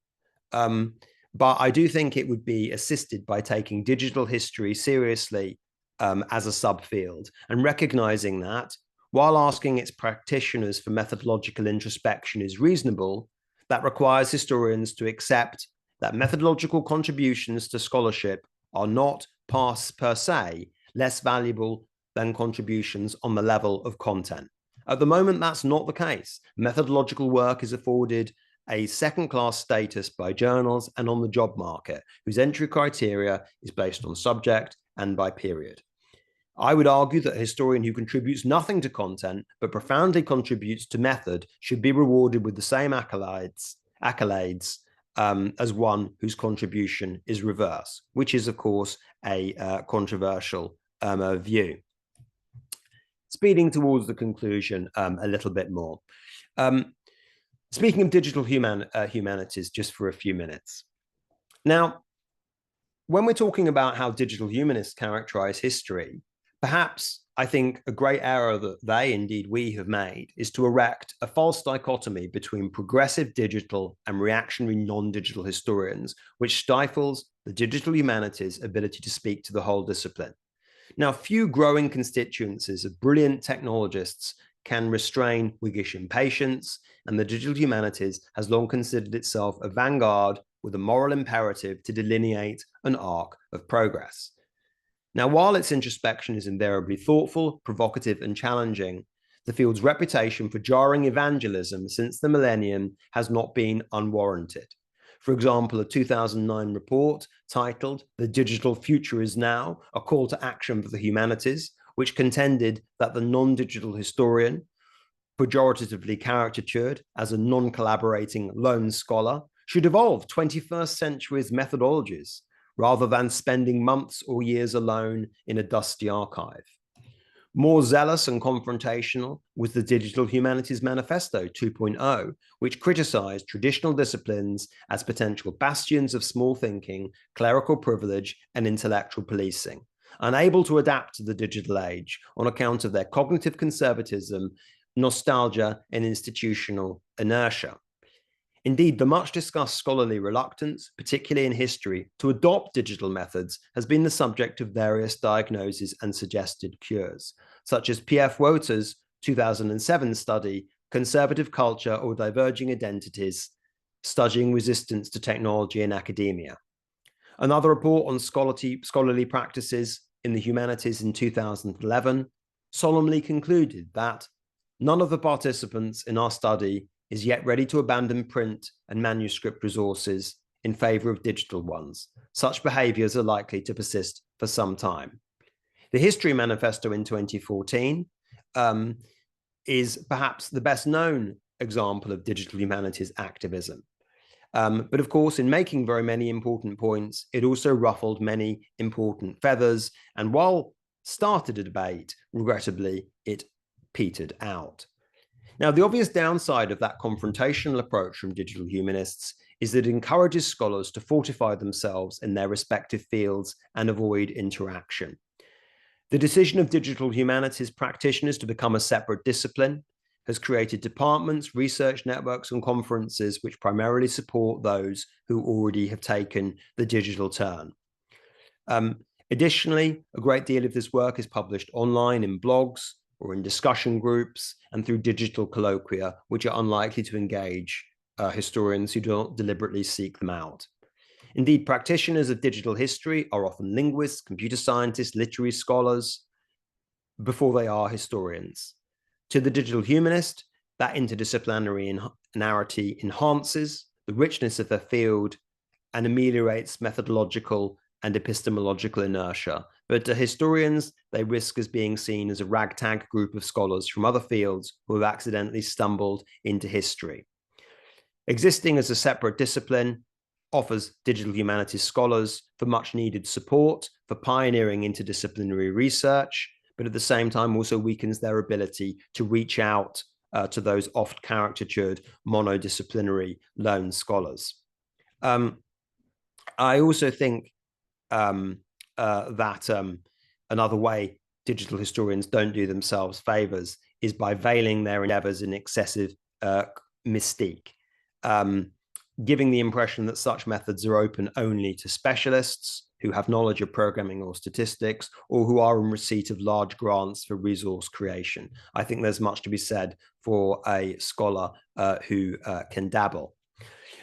But I do think it would be assisted by taking digital history seriously as a subfield and recognizing that while asking its practitioners for methodological introspection is reasonable, that requires historians to accept that methodological contributions to scholarship are not per se less valuable than contributions on the level of content. At the moment, that's not the case. Methodological work is afforded a second-class status by journals and on the job market, whose entry criteria is based on subject and by period. I would argue that a historian who contributes nothing to content but profoundly contributes to method should be rewarded with the same accolades as one whose contribution is reverse, which is, of course, a controversial view. Speeding towards the conclusion a little bit more. Speaking of digital humanities, just for a few minutes. Now, when we're talking about how digital humanists characterize history, perhaps I think a great error that they, indeed we, have made is to erect a false dichotomy between progressive digital and reactionary non-digital historians, which stifles the digital humanities' ability to speak to the whole discipline. Now, few growing constituencies of brilliant technologists can restrain Whiggish impatience, and the digital humanities has long considered itself a vanguard with a moral imperative to delineate an arc of progress. Now, while its introspection is invariably thoughtful, provocative, and challenging, the field's reputation for jarring evangelism since the millennium has not been unwarranted. For example, a 2009 report titled "The Digital Future is Now, a Call to Action for the Humanities," which contended that the non-digital historian, pejoratively caricatured as a non-collaborating lone scholar, should evolve 21st century's methodologies rather than spending months or years alone in a dusty archive. More zealous and confrontational was the Digital Humanities Manifesto 2.0, which criticized traditional disciplines as potential bastions of small thinking, clerical privilege, and intellectual policing, unable to adapt to the digital age on account of their cognitive conservatism, nostalgia, and institutional inertia. Indeed, the much discussed scholarly reluctance, particularly in history, to adopt digital methods has been the subject of various diagnoses and suggested cures, such as P.F. Woter's 2007 study, Conservative Culture or Diverging Identities, Studying Resistance to Technology in Academia. Another report on scholarly practices in the humanities in 2011 solemnly concluded that none of the participants in our study is yet ready to abandon print and manuscript resources in favor of digital ones. Such behaviors are likely to persist for some time. The History Manifesto in 2014 is perhaps the best known example of digital humanities activism. But of course, in making very many important points, it also ruffled many important feathers. And while started a debate, regrettably, it petered out. Now, the obvious downside of that confrontational approach from digital humanists is that it encourages scholars to fortify themselves in their respective fields and avoid interaction. The decision of digital humanities practitioners to become a separate discipline has created departments, research networks, and conferences which primarily support those who already have taken the digital turn. Additionally, a great deal of this work is published online in blogs or in discussion groups and through digital colloquia, which are unlikely to engage historians who don't deliberately seek them out. Indeed, practitioners of digital history are often linguists, computer scientists, literary scholars, before they are historians. To the digital humanist, that interdisciplinarity enhances the richness of their field and ameliorates methodological and epistemological inertia. But to historians, they risk as being seen as a ragtag group of scholars from other fields who have accidentally stumbled into history. Existing as a separate discipline offers digital humanities scholars for much needed support, for pioneering interdisciplinary research, but at the same time also weakens their ability to reach out to those oft caricatured monodisciplinary lone scholars. I also think that another way digital historians don't do themselves favors is by veiling their endeavors in excessive mystique, giving the impression that such methods are open only to specialists who have knowledge of programming or statistics, or who are in receipt of large grants for resource creation. I think there's much to be said for a scholar who can dabble.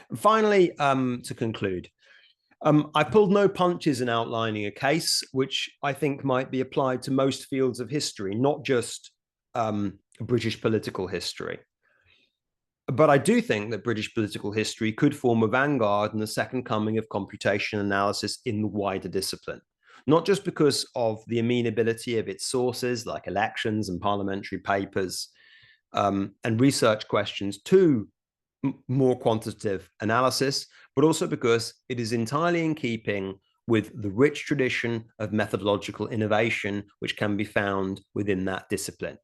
And finally, to conclude, I pulled no punches in outlining a case which I think might be applied to most fields of history, not just British political history. But I do think that British political history could form a vanguard in the second coming of computation analysis in the wider discipline, not just because of the amenability of its sources like elections and parliamentary papers and research questions to more quantitative analysis, but also because it is entirely in keeping with the rich tradition of methodological innovation which can be found within that discipline.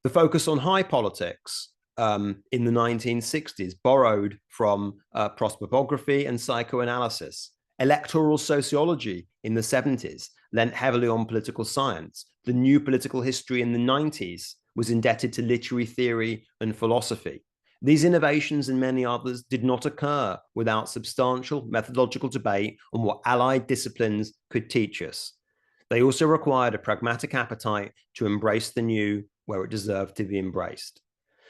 The focus on high politics in the 1960s borrowed from prosopography and psychoanalysis. Electoral sociology in the 70s lent heavily on political science. The new political history in the 90s was indebted to literary theory and philosophy. These innovations and many others did not occur without substantial methodological debate on what allied disciplines could teach us. They also required a pragmatic appetite to embrace the new where it deserved to be embraced.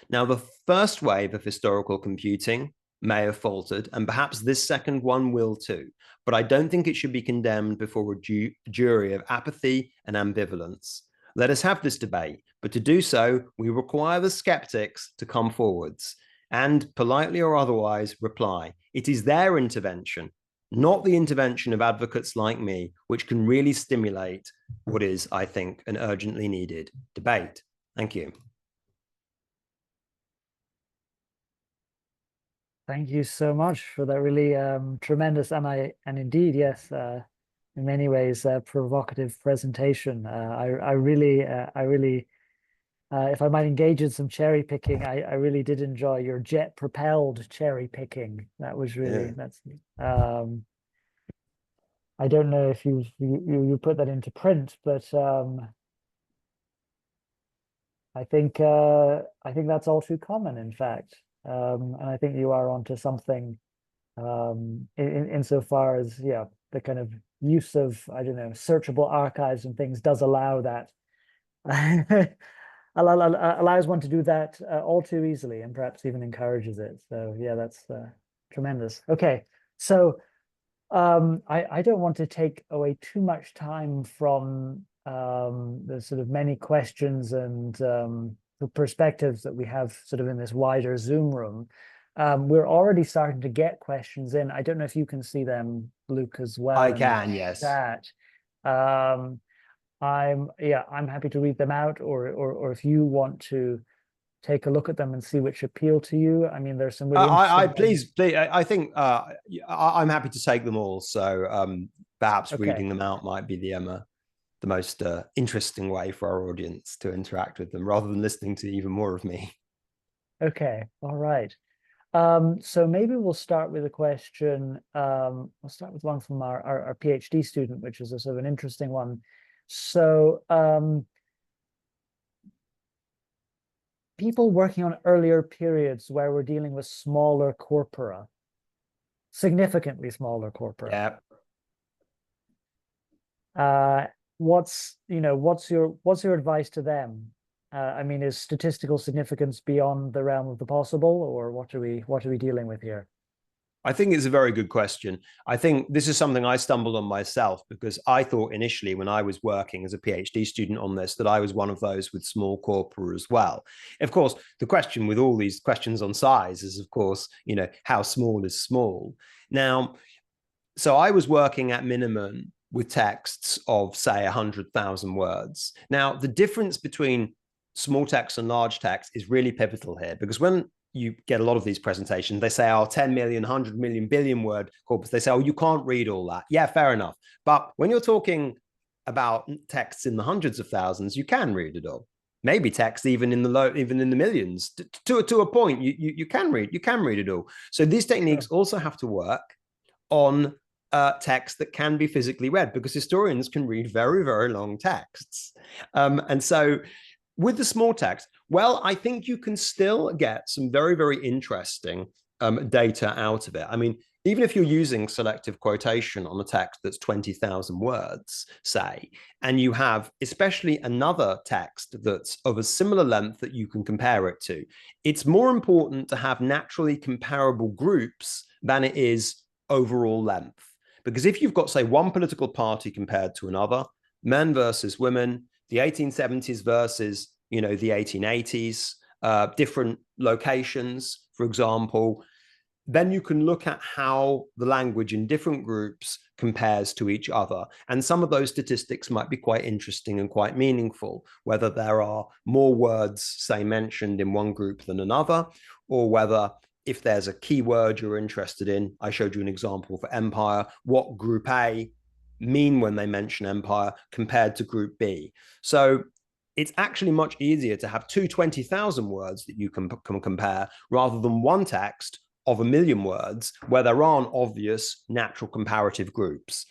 Now, the first wave of historical computing may have faltered, and perhaps this second one will too, but I don't think it should be condemned before a jury of apathy and ambivalence. Let us have this debate, but to do so, we require the skeptics to come forwards and, politely or otherwise, reply. It is their intervention, not the intervention of advocates like me, which can really stimulate what is, I think, an urgently needed debate. Thank you. Thank you so much for that really tremendous and indeed, yes, in many ways, provocative presentation. I really, if I might engage in some cherry picking, I really did enjoy your jet propelled cherry picking. That was really, that's, I don't know if you put that into print, but I think that's all too common, in fact. And I think you are onto something insofar as, yeah, the kind of use of, I don't know, searchable archives and things does allow that. Allows one to do that all too easily, and perhaps even encourages it. So yeah, that's tremendous. Okay, so I don't want to take away too much time from the sort of many questions and the perspectives that we have sort of in this wider Zoom room. We're already starting to get questions in. I don't know if you can see them, Luke, as well. I can, yes. Chat. I'm happy to read them out, or if you want to take a look at them and see which appeal to you? I mean, there's some really interesting please, I think I'm happy to take them all. So perhaps reading them out might be the most interesting way for our audience to interact with them, rather than listening to even more of me. Okay, all right. So maybe we'll start with a question. We'll start with one from our PhD student, which is a sort of an interesting one. So people working on earlier periods where we're dealing with smaller corpora, significantly smaller corpora. Yeah. What's your advice to them? I mean, is statistical significance beyond the realm of the possible, or what are we dealing with here? I think it's a very good question. I think this is something I stumbled on myself, because I thought initially when I was working as a PhD student on this that I was one of those with small corpora as well. Of course, the question with all these questions on size is, of course, how small is small? Now, so I was working at minimum with texts of, say, 100,000 words. Now, the difference between small text and large text is really pivotal here, because when you get a lot of these presentations, they say, 10 million, 100 million, billion word corpus. They say, you can't read all that. Yeah, fair enough. But when you're talking about texts in the hundreds of thousands, you can read it all. Maybe text even in the millions. To a point, you can read it all. So these techniques also have to work on text that can be physically read, because historians can read very, very long texts. And so with the small text, well, I think you can still get some very, very interesting data out of it. I mean, even if you're using selective quotation on a text that's 20,000 words, say, and you have especially another text that's of a similar length that you can compare it to, it's more important to have naturally comparable groups than it is overall length. Because if you've got, say, one political party compared to another, men versus women, the 1870s versus, the 1880s, different locations, for example, then you can look at how the language in different groups compares to each other. And some of those statistics might be quite interesting and quite meaningful, whether there are more words, say, mentioned in one group than another, or whether if there's a keyword you're interested in. I showed you an example for empire, what group A mean when they mention empire compared to group B. So it's actually much easier to have 20,000 words that you can compare, rather than one text of 1 million words where there aren't obvious natural comparative groups.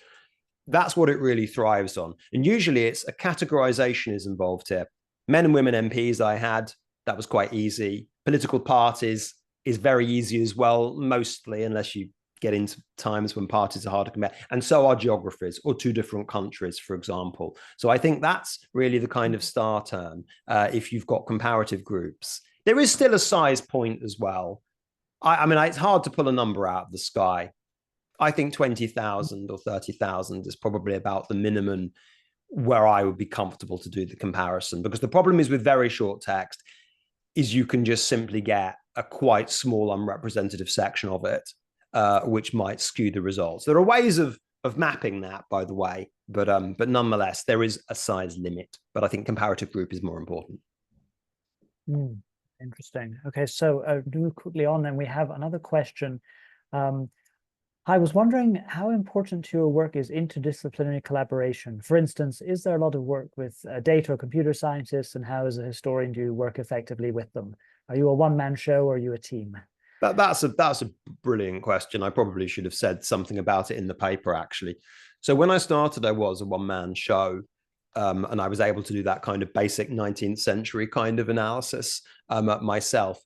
That's what it really thrives on. And usually it's a categorization is involved here. Men and women MPs I had, that was quite easy. Political parties is very easy as well, mostly, unless you get into times when parties are hard to compare. And so are geographies, or two different countries, for example. So I think that's really the kind of star term if you've got comparative groups. There is still a size point as well. I mean, it's hard to pull a number out of the sky. I think 20,000 or 30,000 is probably about the minimum where I would be comfortable to do the comparison. Because the problem is with very short text is you can just simply get a quite small unrepresentative section of it, which might skew the results. There are ways of mapping that, by the way, but nonetheless, there is a size limit. But I think comparative group is more important. Interesting. Okay, so do quickly on, then we have another question. I was wondering how important to your work is interdisciplinary collaboration. For instance, is there a lot of work with data or computer scientists, and how as a historian do you work effectively with them? Are you a one-man show, or are you a team? That's a brilliant question. I probably should have said something about it in the paper, actually. So when I started, I was a one-man show, and I was able to do that kind of basic 19th century kind of analysis myself.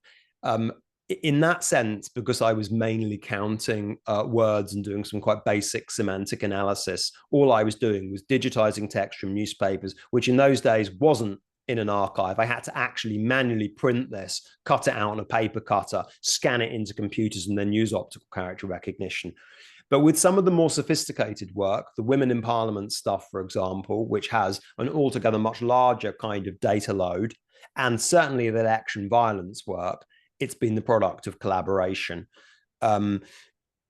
In that sense, because I was mainly counting words and doing some quite basic semantic analysis, all I was doing was digitizing text from newspapers, which in those days wasn't in an archive. I had to actually manually print this, cut it out on a paper cutter, scan it into computers, and then use optical character recognition. But with some of the more sophisticated work, the women in parliament stuff, for example, which has an altogether much larger kind of data load, and certainly the election violence work, it's been the product of collaboration.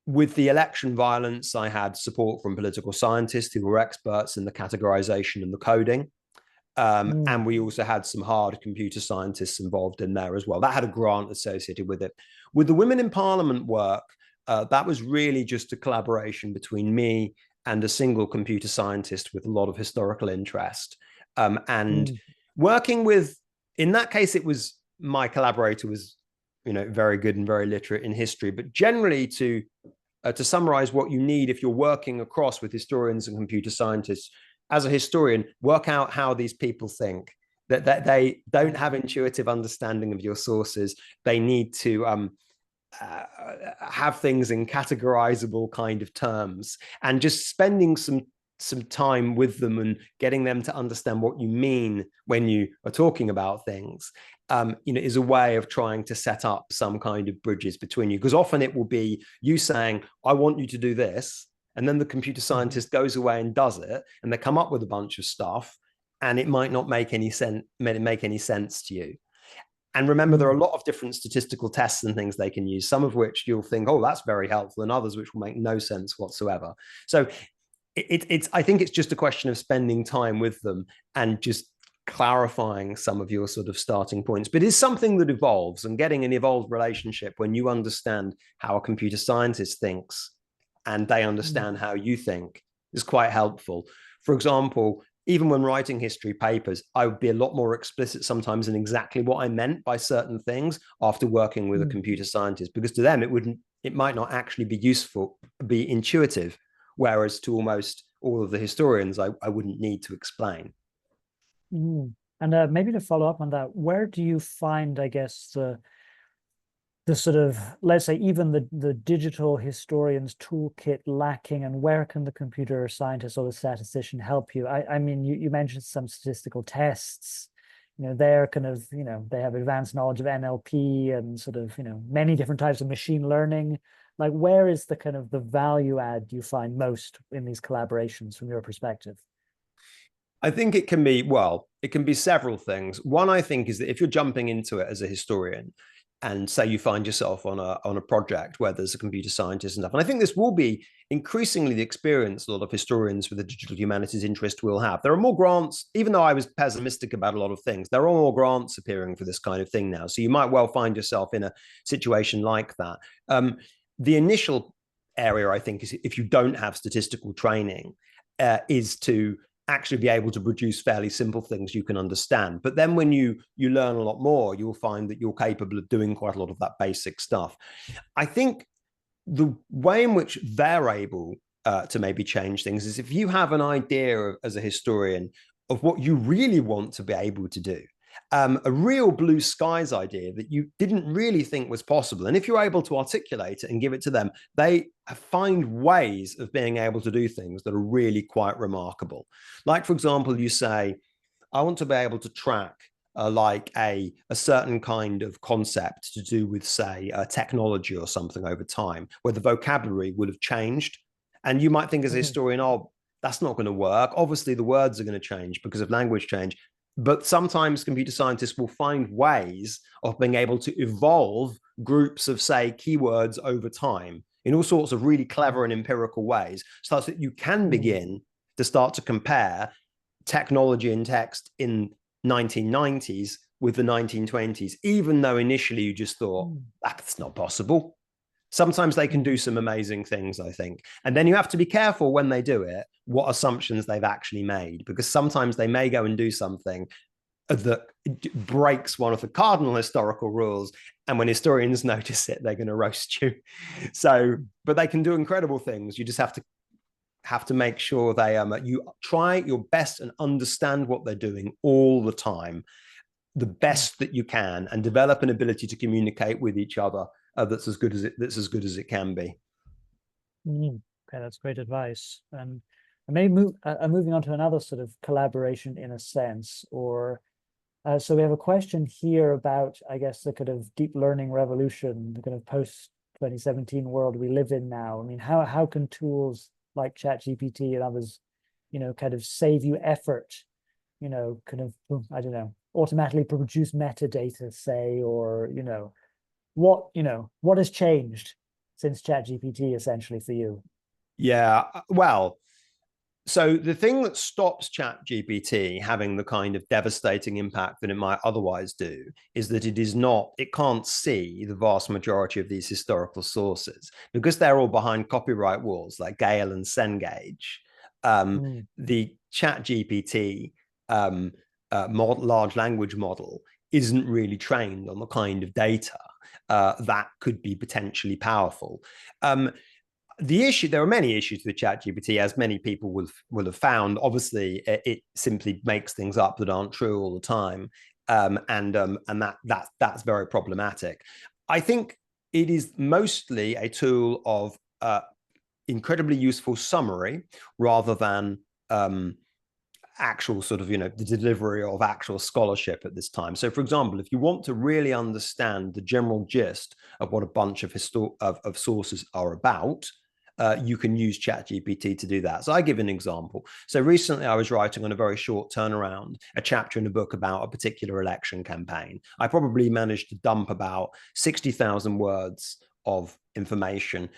With the election violence, I had support from political scientists who were experts in the categorization and the coding. And we also had some hard computer scientists involved in there as well. That had a grant associated with it. With the Women in Parliament work, that was really just a collaboration between me and a single computer scientist with a lot of historical interest. Working with, in that case, it was my collaborator was, very good and very literate in history, but generally to summarize what you need if you're working across with historians and computer scientists, as a historian, work out how these people think, that they don't have intuitive understanding of your sources. They need to have things in categorizable kind of terms, and just spending some time with them and getting them to understand what you mean when you are talking about things, is a way of trying to set up some kind of bridges between you. Because often it will be you saying, I want you to do this, and then the computer scientist goes away and does it, and they come up with a bunch of stuff, and it might not make any sense to you. And remember, there are a lot of different statistical tests and things they can use, some of which you'll think, oh, that's very helpful, and others which will make no sense whatsoever. So I think it's just a question of spending time with them and just clarifying some of your sort of starting points. But it's something that evolves, and getting an evolved relationship when you understand how a computer scientist thinks and they understand how you think is quite helpful. For example, even when writing history papers, I would be a lot more explicit sometimes in exactly what I meant by certain things after working with a computer scientist, because to them it might not actually be useful, be intuitive, whereas to almost all of the historians, I wouldn't need to explain. And maybe to follow up on that, where do you find, I guess, the sort of, let's say, even the digital historian's toolkit lacking, and where can the computer scientist or the statistician help you? I mean, you mentioned some statistical tests, they're kind of, they have advanced knowledge of NLP and sort of, many different types of machine learning. Like, where is the kind of the value add you find most in these collaborations from your perspective? I think it can be several things. One, I think, is that if you're jumping into it as a historian, and say you find yourself on a project where there's a computer scientist and stuff, and I think this will be increasingly the experience a lot of historians with a digital humanities interest will have. There are more grants, even though I was pessimistic about a lot of things, there are more grants appearing for this kind of thing now. So you might well find yourself in a situation like that. The initial area, I think, is if you don't have statistical training, is to actually be able to produce fairly simple things you can understand. But then when you learn a lot more, you'll find that you're capable of doing quite a lot of that basic stuff. I think the way in which they're able to maybe change things is if you have an idea as a historian of what you really want to be able to do, a real blue skies idea that you didn't really think was possible. And if you're able to articulate it and give it to them, they find ways of being able to do things that are really quite remarkable. Like, for example, you say, I want to be able to track like a certain kind of concept to do with, say, technology or something over time, where the vocabulary would have changed. And you might think as a historian, oh, that's not going to work. Obviously, the words are going to change because of language change. But sometimes computer scientists will find ways of being able to evolve groups of, say, keywords over time in all sorts of really clever and empirical ways, such that you can begin to start to compare technology and text in 1990s with the 1920s, even though initially you just thought, that's not possible. Sometimes they can do some amazing things, I think. And then you have to be careful when they do it, what assumptions they've actually made, because sometimes they may go and do something that breaks one of the cardinal historical rules. And when historians notice it, they're going to roast you. So, but they can do incredible things. You just have to make sure you try your best and understand what they're doing all the time, the best that you can, and develop an ability to communicate with each other that's as good as it can be. Okay, that's great advice. And maybe moving on to another sort of collaboration in a sense, or so we have a question here about, I guess, the kind of deep learning revolution, the kind of post 2017 world we live in now. I mean, how can tools like ChatGPT and others, kind of save you effort, kind of, I don't know, automatically produce metadata, say, or, what has changed since ChatGPT essentially for you? Yeah, well, So the thing that stops ChatGPT having the kind of devastating impact that it might otherwise do is that it can't see the vast majority of these historical sources because they're all behind copyright walls like Gale and Cengage. The ChatGPT large language model isn't really trained on the kind of data that could be potentially powerful. There are many issues with ChatGPT, as many people will have found. Obviously, it simply makes things up that aren't true all the time, and that's very problematic. I think it is mostly a tool of incredibly useful summary rather than actual sort of, the delivery of actual scholarship at this time. So, for example, if you want to really understand the general gist of what a bunch of sources are about, you can use ChatGPT to do that. So I give an example. So recently I was writing on a very short turnaround, a chapter in a book about a particular election campaign. I probably managed to dump about 60,000 words of information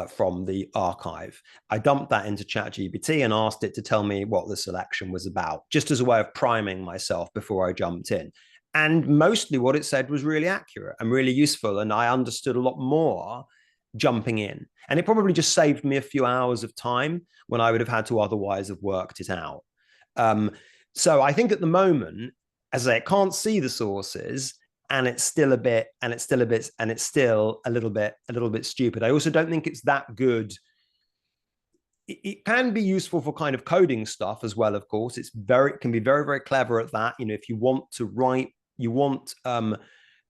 from the archive. I dumped that into ChatGPT and asked it to tell me what this election was about, just as a way of priming myself before I jumped in. And mostly what it said was really accurate and really useful. And I understood a lot more jumping in. And it probably just saved me a few hours of time when I would have had to otherwise have worked it out. So I think at the moment, as I say, it can't see the sources, and it's still a little bit stupid. I also don't think it's that good. It can be useful for kind of coding stuff as well, of course. It can be very, very clever at that. If you want to write, you want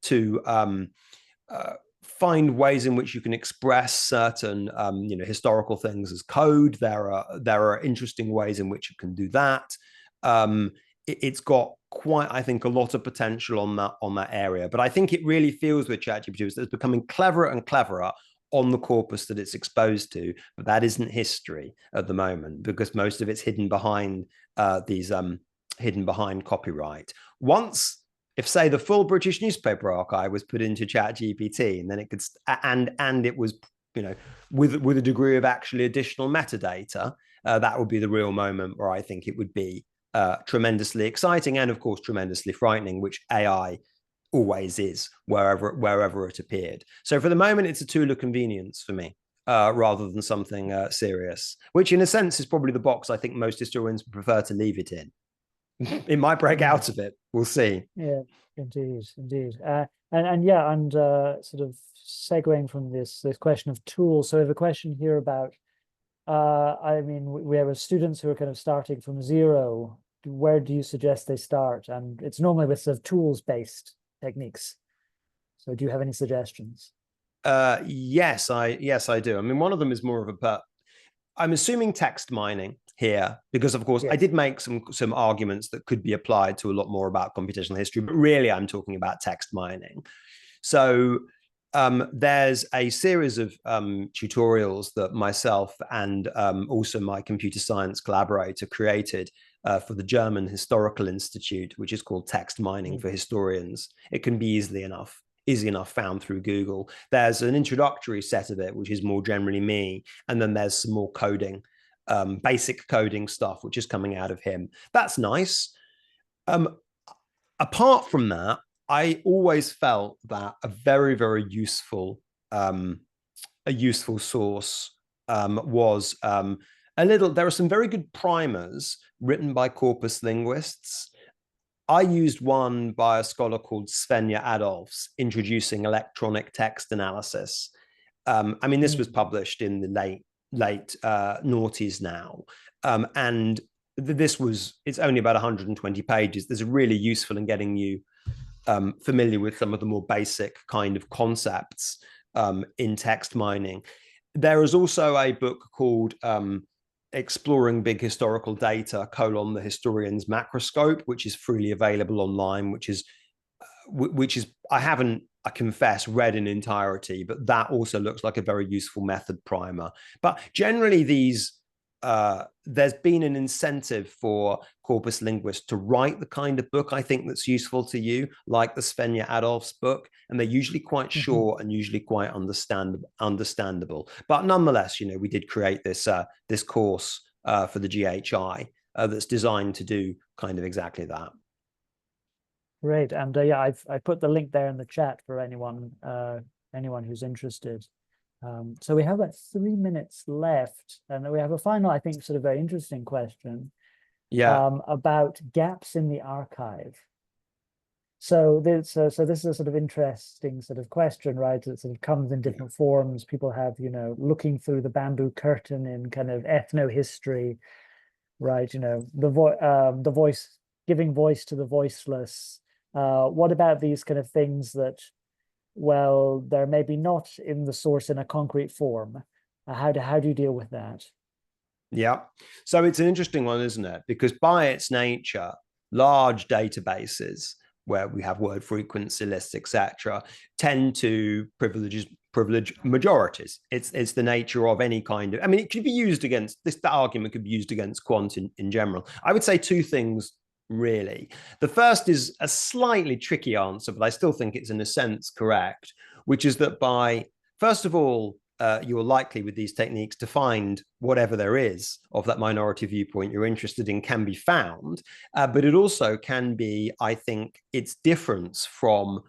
to find ways in which you can express certain historical things as code. There are interesting ways in which you can do that. It's got quite, I think, a lot of potential on that area. But I think it really feels with ChatGPT that it's becoming cleverer and cleverer on the corpus that it's exposed to. But that isn't history at the moment because most of it's hidden behind hidden behind copyright. If, say, the full British newspaper archive was put into ChatGPT, and then it could, and it was, with a degree of actually additional metadata, that would be the real moment where I think it would be tremendously exciting and, of course, tremendously frightening, which AI always is wherever it appeared. So for the moment, it's a tool of convenience for me, rather than something serious, which in a sense is probably the box I think most historians would prefer to leave it in. It might break out of it. We'll see. Yeah, indeed. And sort of segueing from this question of tools. So I have a question here about, we have students who are kind of starting from zero. Where do you suggest they start? And it's normally with sort of tools-based techniques. So do you have any suggestions? Yes, I do. One of them is more of I'm assuming text mining here, because of course, yes. I did make some arguments that could be applied to a lot more about computational history, but really I'm talking about text mining. So there's a series of tutorials that myself and also my computer science collaborator created for the German Historical Institute, which is called Text Mining for Historians. It can be easy enough found through Google. There's an introductory set of it, which is more generally me. And then there's some more coding, basic coding stuff, which is coming out of him. That's nice. Apart from that, I always felt that a very, very useful source was there are some very good primers written by corpus linguists. I used one by a scholar called Svenja Adolphs, introducing electronic text analysis. This was published in the late noughties now. And it's only about 120 pages. There's a really useful in getting you familiar with some of the more basic kind of concepts in text mining. There is also a book called Exploring Big Historical Data, the Historian's Macroscope, which is freely available online, which is I confess, read in entirety, but that also looks like a very useful method primer. But generally there's been an incentive for corpus linguists to write the kind of book I think that's useful to you, like the Svenja Adolphs book, and they're usually quite short and usually quite understandable. But nonetheless, we did create this course for the GHI that's designed to do kind of exactly that. Great, and yeah, I put the link there in the chat for anyone who's interested. So we have about 3 minutes left, and we have a final, I think, sort of very interesting question. Yeah. About gaps in the archive. So this is a sort of interesting sort of question, right? It sort of comes in different forms. People have, you know, looking through the bamboo curtain in kind of ethno-history, right? You know, the voice, giving voice to the voiceless. What about these kind of things that, well, they're maybe not in the source in a concrete form? How do you deal with that? Yeah. So it's an interesting one, isn't it? Because by its nature, large databases where we have word frequency lists, etc., tend to privilege majorities. It's the nature of any kind of, I mean, it could be used against this, that argument could be used against quant in general. I would say two things, really. The first is a slightly tricky answer, but I still think it's in a sense correct, which is that by, first of all, you're likely with these techniques to find whatever there is of that minority viewpoint you're interested in can be found, but it also can be, I think, its difference from,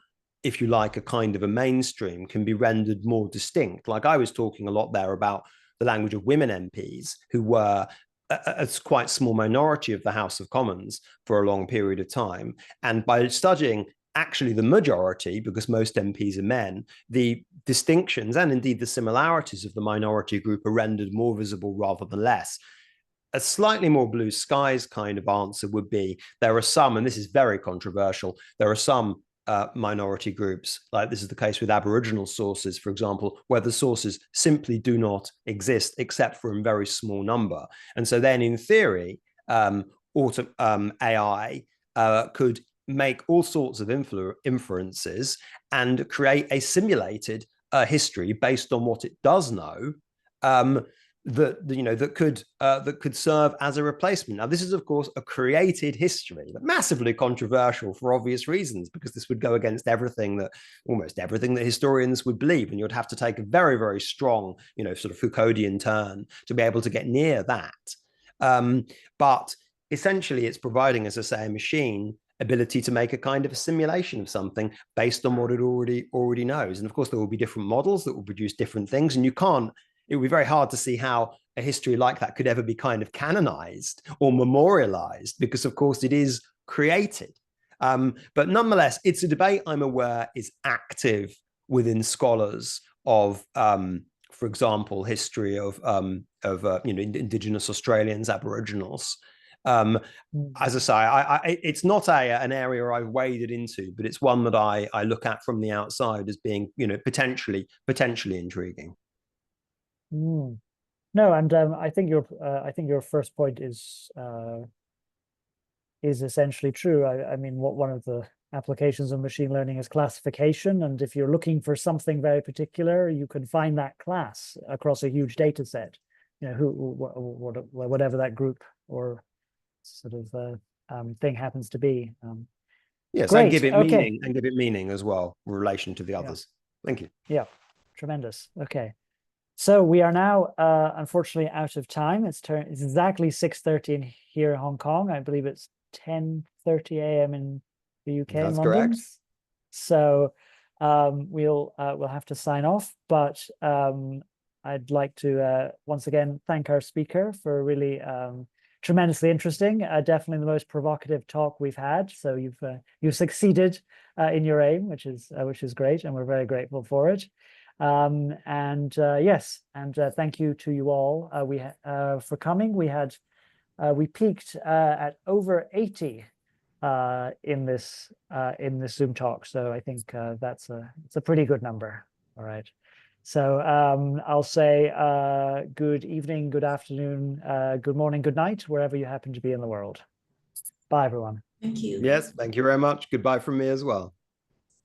if you like, a kind of a mainstream can be rendered more distinct. Like I was talking a lot there about the language of women MPs who were a quite small minority of the House of Commons for a long period of time. And by studying actually the majority, because most MPs are men, the distinctions and indeed the similarities of the minority group are rendered more visible rather than less. A slightly more blue skies kind of answer would be, there are some, and this is very controversial, there are some minority groups, like this is the case with Aboriginal sources, for example, where the sources simply do not exist except for a very small number. And so then in theory, AI could make all sorts of inferences and create a simulated history based on what it does know, that could serve as a replacement. Now, this is of course a created history, but massively controversial for obvious reasons, because this would go against almost everything that historians would believe, and you'd have to take a very, very strong, sort of Foucauldian turn to be able to get near that. But essentially, it's providing, as I say, a machine ability to make a kind of a simulation of something based on what it already knows. And of course, there will be different models that will produce different things, and it would be very hard to see how a history like that could ever be kind of canonized or memorialized, because of course it is created. But nonetheless, it's a debate I'm aware is active within scholars of, for example, history of Indigenous Australians, Aboriginals. As I say, it's not an area I've waded into, but it's one that I look at from the outside as being, potentially intriguing. No, and I think your first point is essentially true. I mean, one of the applications of machine learning is classification, and if you're looking for something very particular, you can find that class across a huge data set. Whatever that group or sort of thing happens to be. Yes, great. And give it meaning as well in relation to the others. Thank you. Yeah, tremendous. Okay. So we are now, unfortunately, out of time. It's exactly 6:30 here in Hong Kong. I believe it's 10:30 a.m. in the UK. That's in London. correct. So we'll have to sign off. But I'd like to once again thank our speaker for really tremendously interesting. Definitely the most provocative talk we've had. So you've succeeded in your aim, which is great, and we're very grateful for it. Yes, and thank you to you all for coming. We peaked at over 80 in this Zoom talk, so I think it's a pretty good number. All right, so I'll say good evening, good afternoon, good morning, good night, wherever you happen to be in the world. Bye, everyone. Thank you. Yes, thank you very much. Goodbye from me as well.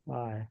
Bye.